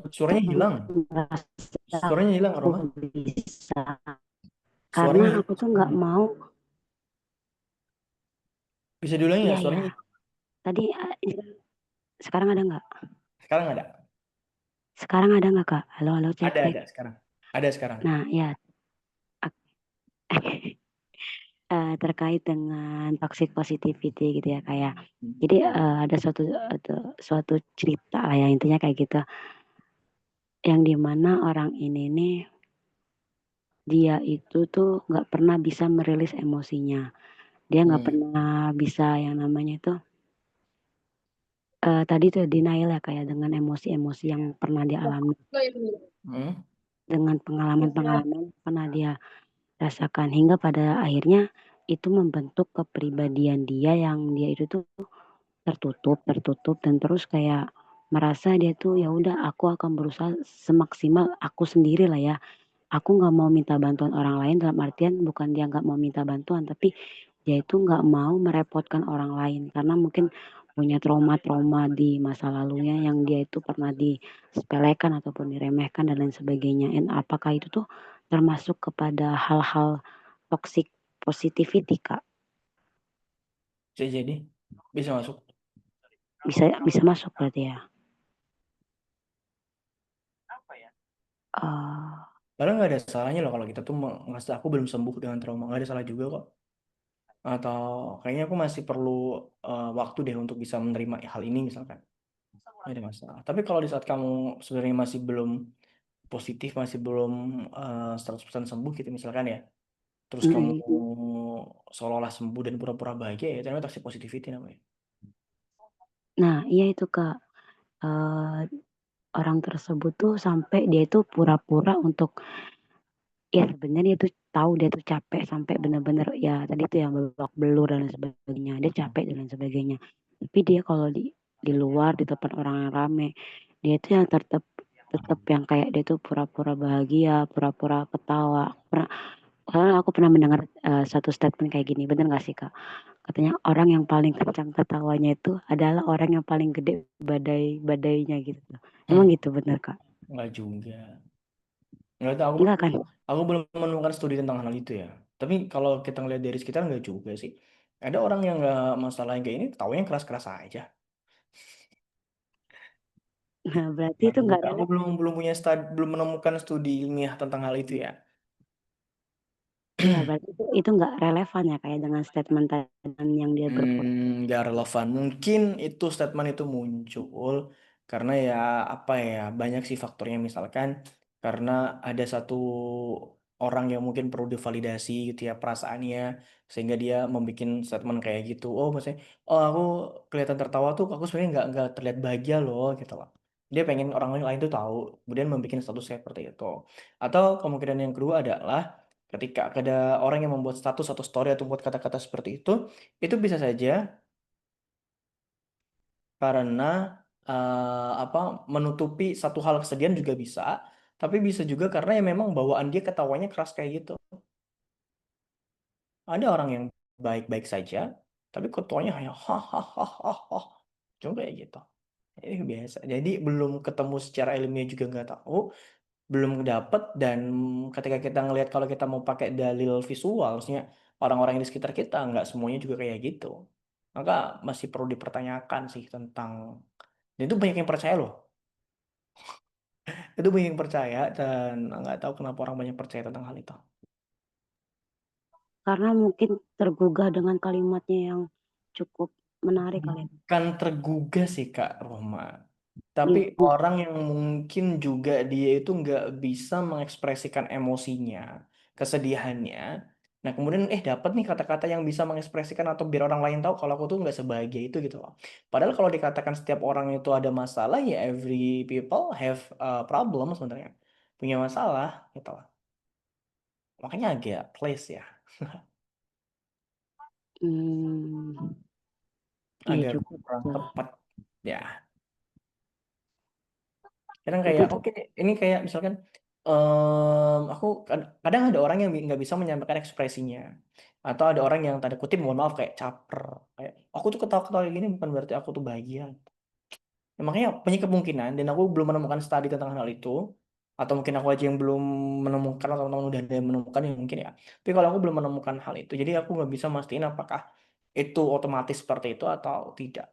Suaranya hilang. merasa Suaranya hilang, aku Roma. bisa karena Suaranya aku hilang. tuh nggak mau. Bisa diulangi Iya nggak? ya, Suaranya hilang. tadi sekarang ada nggak? Sekarang ada. Sekarang ada nggak kak? Halo halo, cek cek. Ada sekarang. Ada sekarang. Nah ya, terkait dengan toxic positivity gitu ya kayak. Hmm. Jadi ada suatu cerita lah ya intinya kayak gitu. Yang dimana orang ini nih dia itu tuh nggak pernah bisa merilis emosinya. Dia nggak Hmm. pernah bisa yang namanya itu tadi tuh denial ya kayak dengan emosi-emosi yang pernah dia alami, Hmm? dengan pengalaman-pengalaman pernah dia rasakan hingga pada akhirnya itu membentuk kepribadian dia yang dia itu tuh tertutup dan terus kayak merasa dia tuh ya udah aku akan berusaha semaksimal aku sendiri lah ya. Aku nggak mau minta bantuan orang lain dalam artian bukan dia nggak mau minta bantuan tapi dia itu nggak mau merepotkan orang lain karena mungkin punya trauma-trauma di masa lalunya yang dia itu pernah disepelekan ataupun diremehkan dan lain sebagainya. Dan apakah itu tuh termasuk kepada hal-hal toxic positivity Kak? Bisa jadi, bisa masuk. Bisa bisa masuk berarti ya. Eh, Padahal nggak ada salahnya loh kalau kita tuh ngerasa aku belum sembuh dengan trauma, nggak ada salah juga kok. Atau kayaknya aku masih perlu waktu deh untuk bisa menerima hal ini misalkan. Nggak ada masalah. Tapi kalau di saat kamu sebenarnya masih belum positif, masih belum 100% sembuh gitu misalkan ya, terus kamu mm-mm. seolah-olah sembuh dan pura-pura bahagia ya, ternyata toxic positivity namanya. Nah, iya itu Kak. Eh, orang tersebut tuh sampai dia itu pura-pura untuk ya sebenarnya dia tuh tahu dia tuh capek sampai bener-bener ya tadi tuh yang babak belur dan lain sebagainya. Dia capek dan lain sebagainya. Tapi dia kalau di luar di tempat orang yang rame, dia tuh yang tetap tetap yang kayak dia tuh pura-pura bahagia, pura-pura ketawa. Karena aku pernah mendengar satu statement kayak gini, bener gak sih Kak? Katanya orang yang paling kencang ketawanya itu adalah orang yang paling gede badainya gitu. Emang Hmm, gitu bener Kak? nggak juga. Nggak tahu, Enggak kan? aku belum menemukan studi tentang hal itu ya. Tapi kalau kita ngeliat dari sekitar nggak juga sih. Ada orang yang nggak masalah kayak ini, taunya keras-keras aja. Nah, berarti Nggak itu juga. enggak Aku belum belum punya belum menemukan studi ilmiah tentang hal itu ya. iya, berarti itu enggak relevan ya kayak dengan statement tadi yang dia berpura. Nggak relevan. Mungkin itu statement itu muncul karena ya apa ya banyak sih faktornya misalkan karena ada satu orang yang mungkin perlu divalidasi gitu ya perasaannya sehingga dia membuat statement kayak gitu. Oh maksudnya, oh aku kelihatan tertawa tuh aku sebenarnya nggak terlihat bahagia loh gitu loh. Dia pengen orang lain tuh tahu, kemudian membuat status seperti itu. Atau kemungkinan yang kedua adalah ketika ada orang yang membuat status atau story atau membuat kata-kata seperti itu bisa saja karena apa menutupi satu hal kesedihan juga bisa, tapi bisa juga karena ya memang bawaan dia ketawanya keras kayak gitu. Ada orang yang baik-baik saja, tapi ketawanya hanya hahaha, cuma kayak gitu. Biasa. Jadi belum ketemu secara ilmiah juga nggak tahu, belum dapet dan ketika kita ngelihat kalau kita mau pakai dalil visual, maksudnya orang-orang yang di sekitar kita nggak semuanya juga kayak gitu. Maka masih perlu dipertanyakan sih tentang dan itu banyak yang percaya loh. Itu banyak yang percaya dan nggak tahu kenapa orang banyak percaya tentang hal itu. Karena mungkin tergugah dengan kalimatnya yang cukup menarik kali ya. Bukan tergugah sih Kak Roma, tapi Gimana? orang yang mungkin juga dia itu nggak bisa mengekspresikan emosinya, kesedihannya. Nah kemudian dapat nih kata-kata yang bisa mengekspresikan atau biar orang lain tahu kalau aku tuh nggak sebahagia itu gitu loh. Padahal kalau dikatakan setiap orang itu ada masalah ya every people have a problem sebenarnya, punya masalah gitu loh. Makanya agak place ya. Hmm, iya Agak juga kurang betul. tepat ya. Kadang Berarti kayak itu oke ini kayak misalkan aku kadang ada orang yang nggak bisa menyampaikan ekspresinya atau ada orang yang tanda kutip mohon maaf kayak caper kayak aku tuh ketawa-ketawa kayak gini bukan berarti aku tuh bahagia. Ya, makanya banyak kemungkinan dan aku belum menemukan studi tentang hal itu atau mungkin aku aja yang belum menemukan atau teman-teman udah ada yang menemukan ya mungkin ya. Tapi kalau aku belum menemukan hal itu jadi aku nggak bisa mastiin apakah itu otomatis seperti itu atau tidak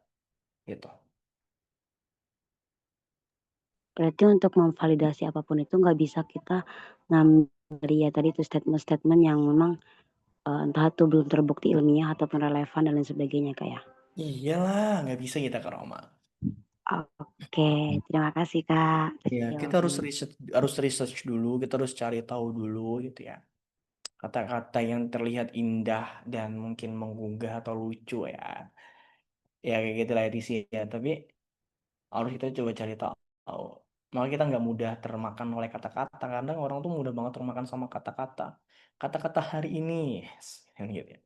gitu. berarti untuk memvalidasi apapun itu nggak bisa kita ngambil ya tadi itu statement-statement yang memang entah itu belum terbukti ilmiah ataupun relevan dan lain sebagainya kayak. Iyalah, nggak bisa kita ke Roma. Oke, terima kasih Kak. Ya, Terima kita kasih. harus research dulu, kita harus cari tahu dulu gitu ya. Kata-kata yang terlihat indah dan mungkin menggugah atau lucu ya. Ya kayak gitu lah di sini ya. Tapi Harus kita coba cari tahu. Maka kita nggak mudah termakan oleh kata-kata. Kadang orang tuh mudah banget termakan sama kata-kata. Kata-kata hari ini, yes, kan gitu ya.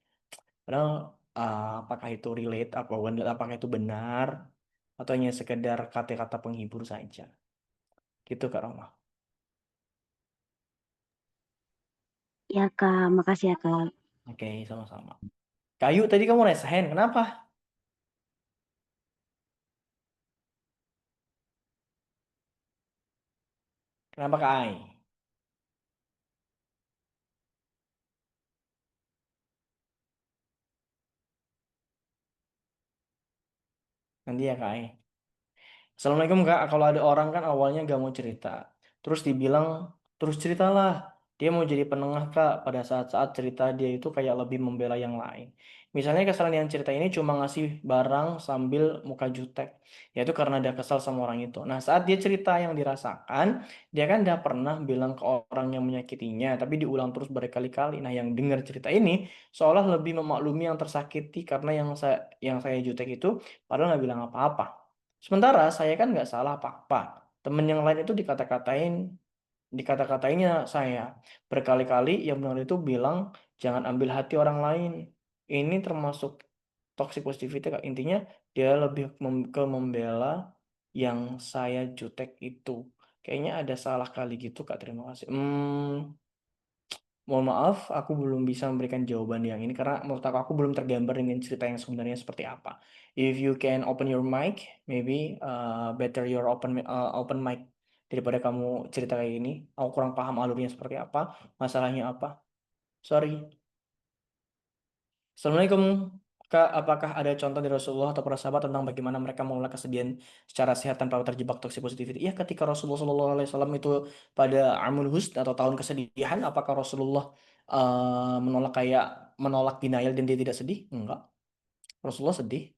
Padahal apakah itu relate, apakah itu benar, atau hanya sekedar kata-kata penghibur saja. Gitu Kak Roma. Ya Kak, makasih ya Kak. Oke, sama-sama. Kayu tadi kamu resahin, kenapa? Kenapa Kak Ai? Nanti ya Kak Ai. Assalamualaikum Kak, kalau ada orang kan awalnya gak mau cerita, terus dibilang, terus ceritalah, dia mau jadi penengah Kak, pada saat-saat cerita dia itu kayak lebih membela yang lain. Misalnya kesalahan yang cerita ini cuma ngasih barang sambil muka jutek, yaitu karena dia kesal sama orang itu. Nah saat dia cerita yang dirasakan, dia kan udah pernah bilang ke orang yang menyakitinya, tapi diulang terus berkali-kali. Nah yang dengar cerita ini, seolah lebih memaklumi yang tersakiti karena yang saya jutek itu, padahal nggak bilang apa-apa. Sementara saya kan nggak salah apa-apa. Temen yang lain itu dikata-katainnya saya berkali-kali yang benar itu bilang jangan ambil hati orang lain. Ini termasuk toxic positivity Kak. Intinya dia lebih ke membela yang saya jutek itu. Kayaknya ada salah kali gitu Kak. Terima kasih. Mohon maaf, aku belum bisa memberikan jawaban yang ini karena menurut aku belum tergambar dengan cerita yang sebenarnya seperti apa. If you can open your mic, maybe better your open mic daripada kamu cerita kayak gini. Aku kurang paham alurnya seperti apa, masalahnya apa. Sorry. Assalamualaikum, Kak. Apakah ada contoh dari Rasulullah atau para sahabat tentang bagaimana mereka mengelola kesedihan secara sehat tanpa terjebak toxic positivity? Iya, ketika Rasulullah SAW itu pada Amul Husn atau tahun kesedihan, apakah Rasulullah menolak kayak menolak denial dan dia tidak sedih? Enggak. Rasulullah sedih.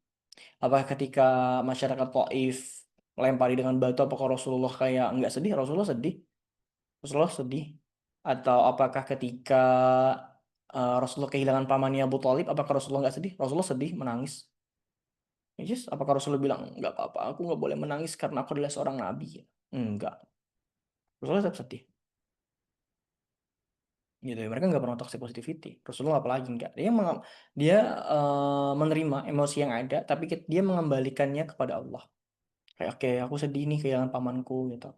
Apakah ketika masyarakat Taif melempari dengan batu, apakah Rasulullah kayak enggak sedih? Rasulullah sedih. Rasulullah sedih. Atau apakah ketika Rasulullah kehilangan pamannya Abu Thalib, apakah Rasulullah nggak sedih? Rasulullah sedih, menangis. Yes, apakah Rasulullah bilang, nggak apa-apa, aku nggak boleh menangis karena aku adalah seorang nabi? Enggak. Rasulullah tetap sedih. Gitu ya. Mereka nggak pernah toxic positivity. Rasulullah apalagi enggak. Dia menerima emosi yang ada, tapi dia mengembalikannya kepada Allah. Kayak, oke, aku sedih nih kehilangan pamanku gitu.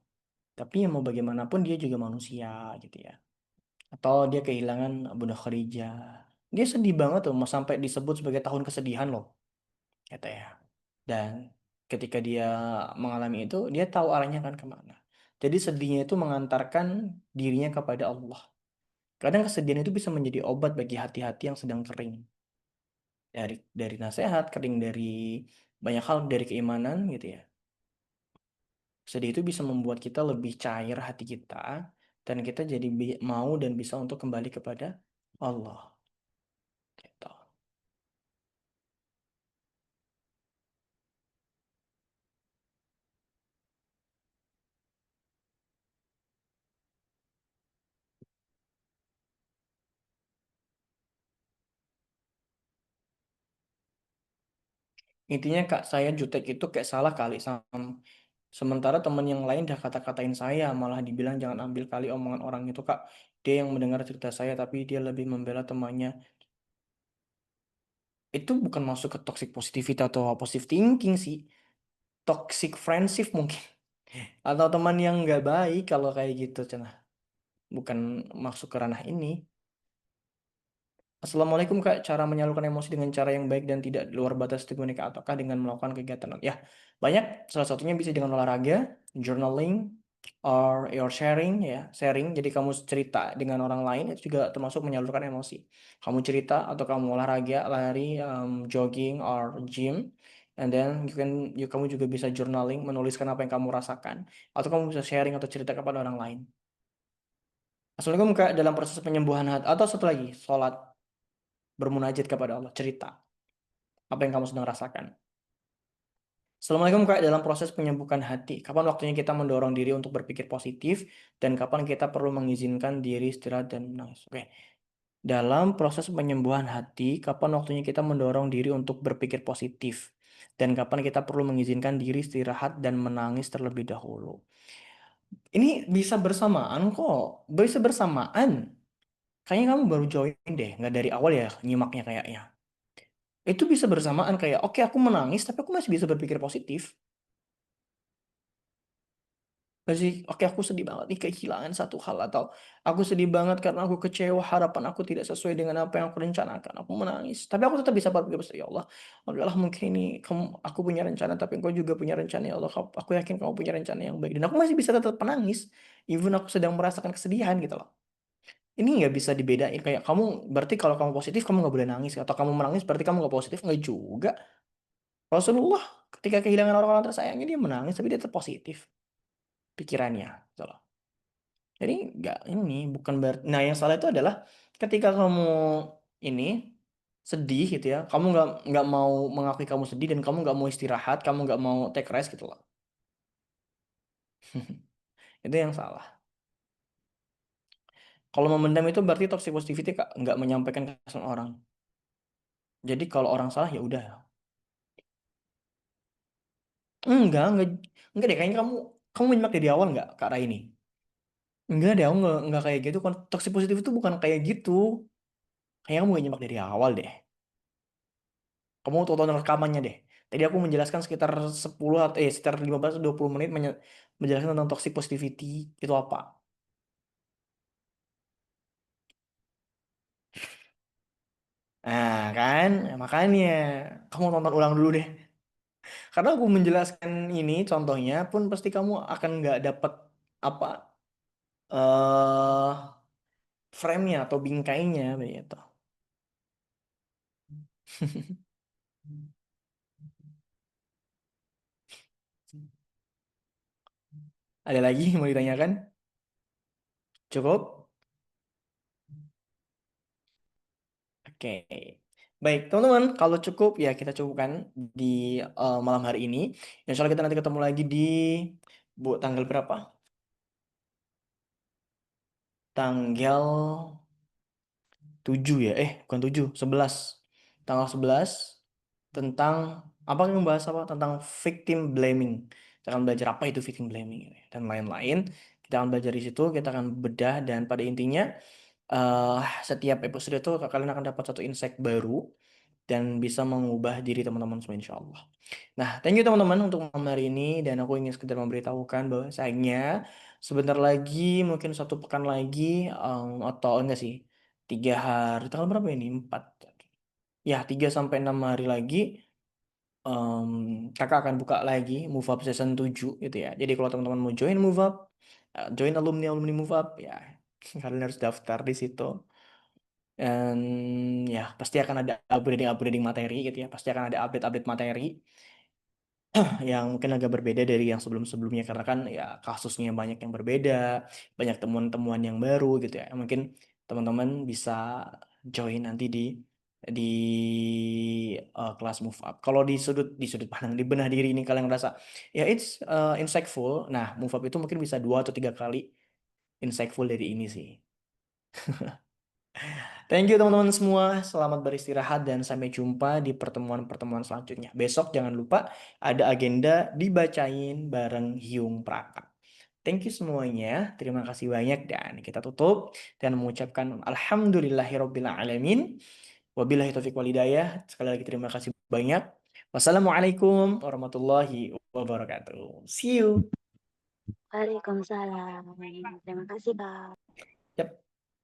Tapi ya mau bagaimanapun dia juga manusia gitu ya. Atau dia kehilangan Bunda Khadijah. Dia sedih banget tuh, mau sampai disebut sebagai tahun kesedihan loh, kata ya. Dan ketika dia mengalami itu, dia tahu arahnya kan kemana. Jadi sedihnya itu mengantarkan dirinya kepada Allah. Kadang kesedihan itu bisa menjadi obat bagi hati-hati yang sedang kering. Dari nasihat, kering dari banyak hal, dari keimanan gitu ya. Sedih itu bisa membuat kita lebih cair hati kita, dan kita jadi mau dan bisa untuk kembali kepada Allah. Gitu. Intinya Kak, saya jutek itu kayak salah kali sama. Sementara teman yang lain dah kata-katain saya, malah dibilang jangan ambil kali omongan orang itu Kak. Dia yang mendengar cerita saya, tapi dia lebih membela temannya. Itu bukan masuk ke toxic positivity atau positive thinking sih. Toxic friendship mungkin. Atau teman yang nggak baik kalau kayak gitu, Cenah. Bukan masuk ke ranah ini. Assalamualaikum Kak, cara menyalurkan emosi dengan cara yang baik dan tidak di luar batas itu Kak, ataukah dengan melakukan kegiatan? Ya, banyak. Salah satunya bisa dengan olahraga, journaling, or your sharing ya, sharing. Jadi kamu cerita dengan orang lain itu juga termasuk menyalurkan emosi. Kamu cerita atau kamu olahraga, lari, jogging, or gym, and then kamu juga bisa journaling, menuliskan apa yang kamu rasakan, atau kamu bisa sharing atau cerita kepada orang lain. Assalamualaikum Kak, dalam proses penyembuhan hati atau satu lagi, sholat, bermunajat kepada Allah, cerita apa yang kamu sedang rasakan. Assalamualaikum Kak, dalam proses penyembuhan hati, kapan waktunya kita mendorong diri untuk berpikir positif dan kapan kita perlu mengizinkan diri istirahat dan menangis? Oke. Dalam proses penyembuhan hati, kapan waktunya kita mendorong diri untuk berpikir positif? dan kapan kita perlu mengizinkan diri istirahat dan menangis terlebih dahulu. Ini bisa bersamaan kok, bisa bersamaan. Kayaknya kamu baru join deh, nggak dari awal ya nyimaknya kayaknya. Itu bisa bersamaan kayak, oke aku menangis, tapi aku masih bisa berpikir positif. Nggak sih, oke aku sedih banget nih kehilangan satu hal, atau aku sedih banget karena aku kecewa, harapan aku tidak sesuai dengan apa yang aku rencanakan. Aku menangis, tapi aku tetap bisa berpikir positif. Ya Allah, oke lah mungkin ini aku punya rencana, tapi engkau juga punya rencana. Ya Allah, aku yakin kamu punya rencana yang baik. Dan aku masih bisa tetap menangis, even aku sedang merasakan kesedihan gitu loh. Ini nggak bisa dibedain kayak kamu, berarti kalau kamu positif kamu nggak boleh nangis, atau kamu menangis berarti kamu nggak positif, nggak juga. Rasulullah ketika kehilangan orang-orang tersayangnya dia menangis tapi dia tetap positif pikirannya gitu loh. Jadi nggak, ini bukan berarti, nah yang salah itu adalah ketika kamu ini sedih gitu ya, kamu nggak mau mengakui kamu sedih, dan kamu nggak mau istirahat, kamu nggak mau take rest gitu loh. Itu yang salah. Kalau memendam itu berarti toxic positivity, Kak, nggak menyampaikan ke semua orang. Jadi kalau orang salah ya udah. Enggak, enggak deh. Kayaknya kamu menyimak dari awal nggak ke arah ini? Enggak deh, aku nggak kayak gitu. Toxic positif itu bukan kayak gitu. Kayaknya kamu nggak nyimak dari awal deh. Kamu tonton rekamannya deh. Tadi aku menjelaskan sekitar 10 atau sekitar 15-20 menit menjelaskan tentang toxic positivity itu apa. Nah, kan? Makanya kamu tonton ulang dulu deh. Karena aku menjelaskan ini contohnya pun pasti kamu akan nggak dapat apa frame-nya atau bingkainya begitu. Ada lagi yang mau ditanyakan? Cukup? Oke. Baik, teman-teman, kalau cukup ya kita cukupkan di malam hari ini. Insya Allah kita nanti ketemu lagi di tanggal berapa? Tanggal 7 ya? Bukan 7, 11. Tanggal 11 tentang apa, yang membahas apa? Tentang victim blaming. Kita akan belajar apa itu victim blaming dan lain-lain. Kita akan belajar di situ, kita akan bedah, dan pada intinya eh setiap episode itu kalian akan dapat satu insight baru dan bisa mengubah diri teman-teman semua insya Allah. Nah, thank you teman-teman untuk malam hari ini, dan aku ingin sekedar memberitahukan bahwasanya sebentar lagi, mungkin 1 pekan lagi, atau enggak sih, 3 hari, tanggal berapa ini? 4. Ya, 3 sampai 6 hari lagi, em, kakak akan buka lagi Move Up Season 7 gitu ya. Jadi kalau teman-teman mau join Move Up, join alumni Move Up ya, kalian harus daftar di situ. Dan ya pasti akan ada upgrading materi gitu ya. Pasti akan ada update materi yang mungkin agak berbeda dari yang sebelum-sebelumnya, karena kan ya kasusnya banyak yang berbeda, banyak temuan-temuan yang baru gitu ya. Mungkin teman-teman bisa join nanti di kelas Move Up. Kalau di sudut pandang di benah diri ini kalian ngerasa ya it's insightful. Nah, Move Up itu mungkin bisa 2 atau 3 kali insightful dari ini sih. Thank you teman-teman semua. Selamat beristirahat dan sampai jumpa di pertemuan-pertemuan selanjutnya. Besok jangan lupa ada agenda dibacain bareng Hyung Praka. Thank you semuanya. Terima kasih banyak, dan kita tutup dan mengucapkan alhamdulillahirabbil alamin. Wabillahi taufiq wal hidayah. Sekali lagi terima kasih banyak. Wassalamualaikum warahmatullahi wabarakatuh. See you. Waalaikumsalam. Terima kasih, Kak. Yap.